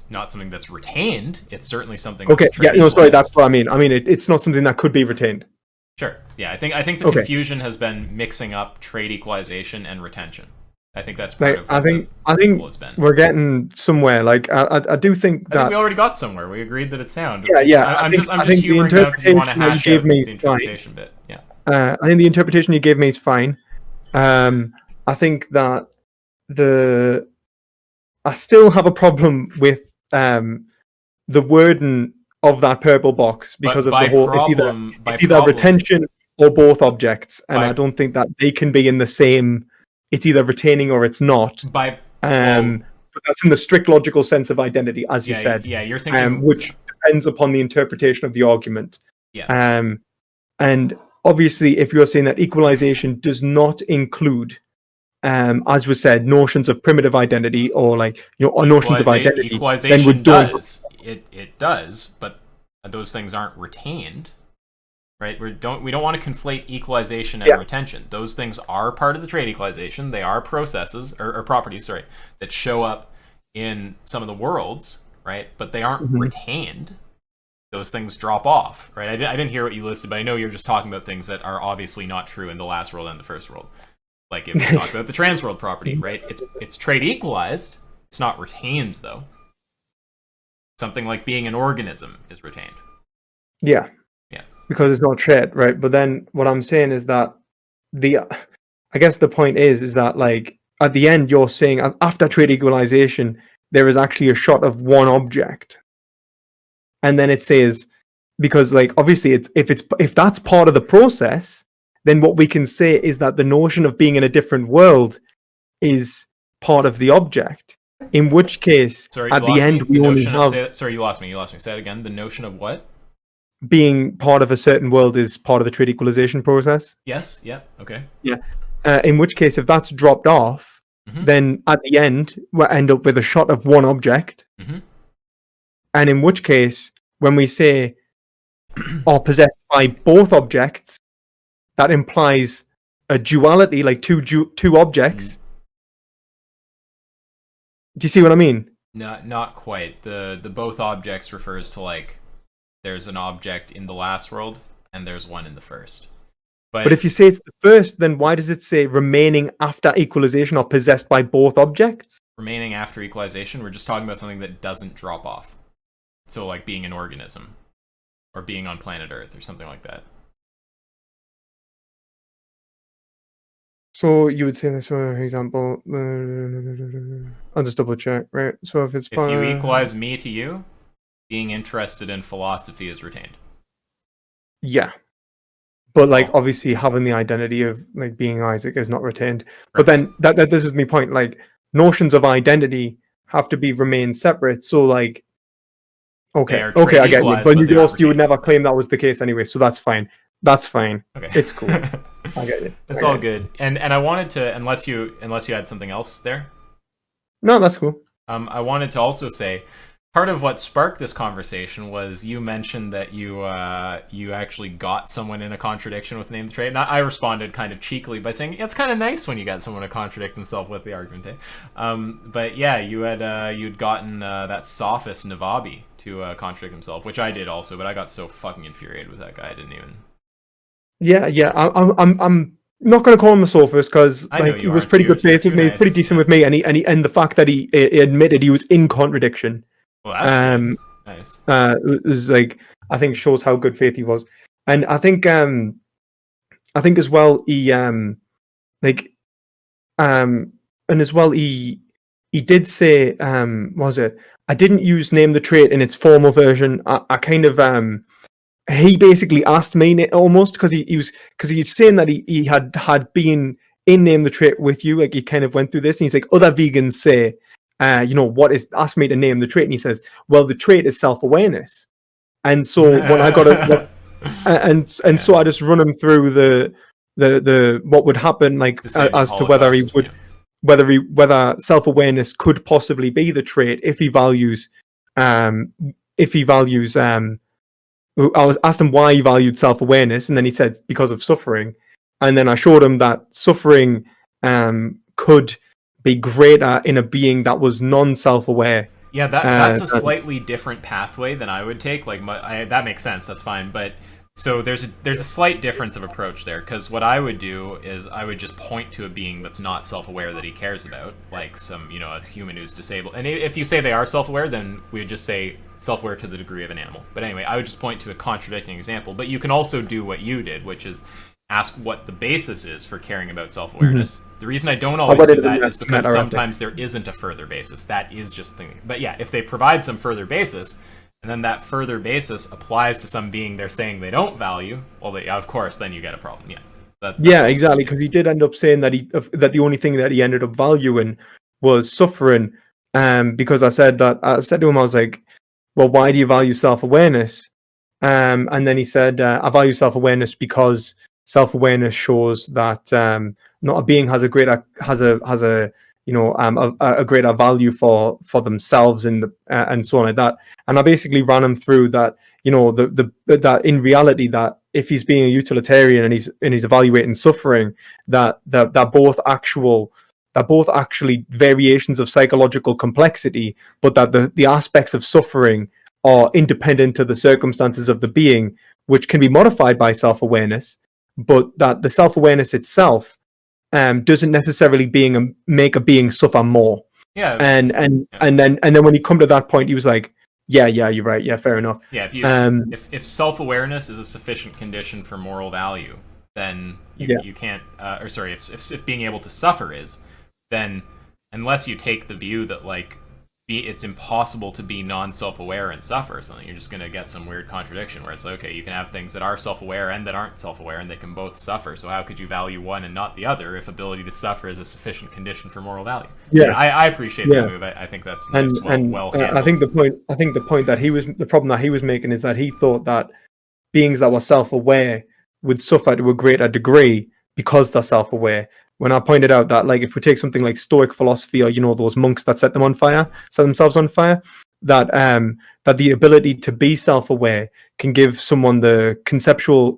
not something that's retained. It's certainly something that's sorry, that's what I mean. I mean, it's not something that could be retained. Sure. Yeah, I think the confusion has been mixing up trade equalization and retention. I think that's part of what I think has been. We're getting somewhere. Like I do think that I think we already got somewhere. We agreed that it's sound. I'm just humoring now because you want to hash out the interpretation bit. Yeah. I think the interpretation you gave me is fine. I think that I still have a problem with the wording of that purple box, because of the whole it's either retention or both objects, and I don't think that they can be in the same. It's either retaining or it's not. But that's in the strict logical sense of identity, as you said. Yeah, you're thinking, which depends upon the interpretation of the argument. Yeah. And obviously, if you're saying that equalization does not include, as was said, notions of primitive identity or notions of identity, equalization does. It does, but those things aren't retained, right? We don't want to conflate equalization and retention. Those things are part of the trait equalization. They are processes or properties, sorry, that show up in some of the worlds, right? But they aren't retained. Those things drop off, right? I didn't hear what you listed, but I know you're just talking about things that are obviously not true in the last world and the first world. Like if we talk about the transworld property, right? It's trait equalized. It's not retained though. Something like being an organism is retained. Yeah. Yeah. Because it's not trait, right? But then what I'm saying is that I guess the point is that like at the end you're saying after trait equalization there is actually a shot of one object. And then it says, because like obviously if that's part of the process, then what we can say is that the notion of being in a different world is part of the object. In which case, at the end, we only have. Sorry, you lost me. Say it again. The notion of what? Being part of a certain world is part of the trait equalization process. Yes. Yeah. Okay. Yeah. In which case, if that's dropped off, then at the end we'll end up with a shot of one object. And in which case, when we say are possessed by both objects, that implies a duality, like two objects. Do you see what I mean? Not quite. The both objects refers to like there's an object in the last world and there's one in the first. But if you say it's the first, then why does it say remaining after equalization or possessed by both objects? Remaining after equalization, we're just talking about something that doesn't drop off. So like being an organism or being on planet Earth or something like that. So you would say this, for example, I'll just double check, right? So if you equalize me to you, being interested in philosophy is retained. Yeah. But like obviously having the identity of like being Isaac is not retained. Right. But then that this is my point. Like notions of identity have to remain separate. So like okay, I get you. But you would never claim that was the case anyway, so that's fine. That's fine. Okay. It's cool. I get it. It's all good. And I wanted to, unless you had something else there. No, that's cool. I wanted to also say, part of what sparked this conversation was you mentioned that you actually got someone in a contradiction with name the trait, and I responded kind of cheekily by saying it's kind of nice when you got someone to contradict themselves with the argument. But yeah, you'd gotten that sophist Navabi to contradict himself, which I did also, but I got so fucking infuriated with that guy I didn't even. Yeah. I'm not going to call him a sophist because like he was pretty good faith with me, pretty decent with me, and the fact that he admitted he was in contradiction. Well, that's nice. It was like I think shows how good faith he was, and I think as well he and as well he did say was it I didn't use name the trait in its formal version. I kind of he basically asked me almost because he was saying that he had been in name the trait with you, like he kind of went through this, and he's like other vegans say. Ask me to name the trait, and he says, well, the trait is self-awareness. And so when I got it, so I just run him through the what would happen, like as to whether he would, whether self-awareness could possibly be the trait if he values. I was asked him why he valued self-awareness, and then he said because of suffering, and then I showed him that suffering could be greater in a being that was non-self-aware. Yeah, that's a slightly different pathway than I would take. Like that makes sense. That's fine. But so there's a slight difference of approach there, because what I would do is I would just point to a being that's not self-aware that he cares about, like some a human who's disabled. And if you say they are self-aware, then we would just say self-aware to the degree of an animal. But anyway, I would just point to a contradicting example. But you can also do what you did, which is ask what the basis is for caring about self-awareness. The reason I don't always do that is because sometimes there isn't a further basis. That is just thinking. But yeah, if they provide some further basis, and then that further basis applies to some being they're saying they don't value, well, of course, then you get a problem. Yeah. That's exactly, because he did end up saying that the only thing that he ended up valuing was suffering. Because I said to him, I was like, well, why do you value self-awareness? And then he said, I value self-awareness because self-awareness shows that not a being has a a greater value for themselves and so on like that. And I basically ran him through that, that in reality, that if he's being a utilitarian and he's evaluating suffering, that both actually variations of psychological complexity, but that the aspects of suffering are independent of the circumstances of the being, which can be modified by self-awareness, but that the self-awareness itself doesn't necessarily make a being suffer more. Yeah. And then when he come to that point, he was like, yeah, you're right. Yeah, fair enough. Yeah, if self-awareness is a sufficient condition for moral value, then you can't. If being able to suffer is, then unless you take the view that it's impossible to be non-self-aware and suffer something, you're just going to get some weird contradiction where it's like, okay, you can have things that are self-aware and that aren't self-aware, and they can both suffer. So how could you value one and not the other if ability to suffer is a sufficient condition for moral value? Yeah, I appreciate that move. I think that's nice, well handled. I think the point that the problem that he was making is that he thought that beings that were self-aware would suffer to a greater degree because they're self-aware. When I pointed out that, if we take something like Stoic philosophy, or those monks that set themselves on fire, that the ability to be self-aware can give someone the conceptual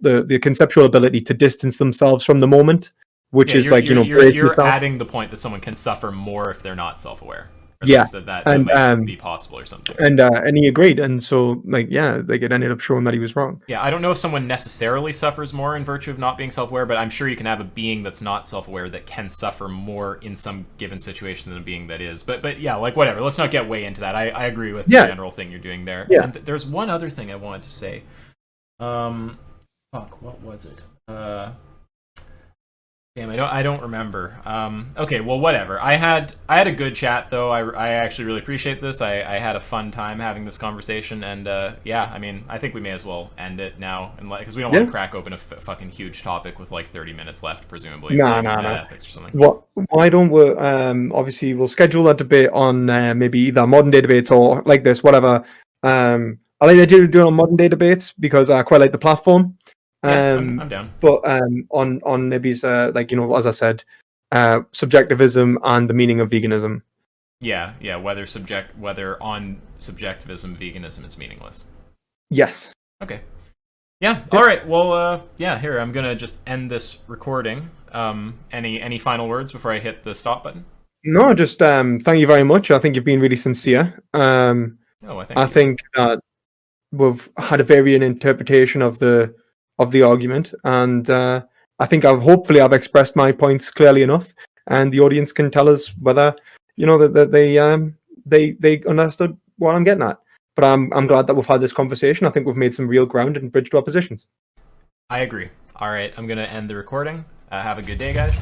ability to distance themselves from the moment, which is you're adding the point that someone can suffer more if they're not self-aware. That might be possible or something. And he agreed, and so it ended up showing that he was wrong. Yeah, I don't know if someone necessarily suffers more in virtue of not being self-aware, but I'm sure you can have a being that's not self-aware that can suffer more in some given situation than a being that is. But yeah, whatever. Let's not get way into that. I agree with the general thing you're doing there. Yeah. And there's one other thing I wanted to say. What was it? Damn, I don't remember. Okay, well, whatever. I had a good chat, though. I actually really appreciate this. I had a fun time having this conversation, and I think we may as well end it now, because we don't want to crack open a fucking huge topic with 30 minutes left, presumably. No. Ethics or something. Why don't we? Obviously, we'll schedule that debate on maybe either modern day debates or like this, whatever. I like the idea of doing on modern day debates because I quite like the platform. I'm down. But on maybe as I said, subjectivism and the meaning of veganism. Yeah. Whether on subjectivism veganism is meaningless. Yes. Okay. Yeah. All right. Well. Here, I'm gonna just end this recording. Any final words before I hit the stop button? No, just thank you very much. I think you've been really sincere. I think that we've had a varying interpretation of the argument, and I think I've expressed my points clearly enough, and the audience can tell us whether that they understood what I'm getting at. But I'm glad that we've had this conversation. I think we've made some real ground and bridged our positions. I agree. All right, I'm gonna end the recording. Have a good day, guys.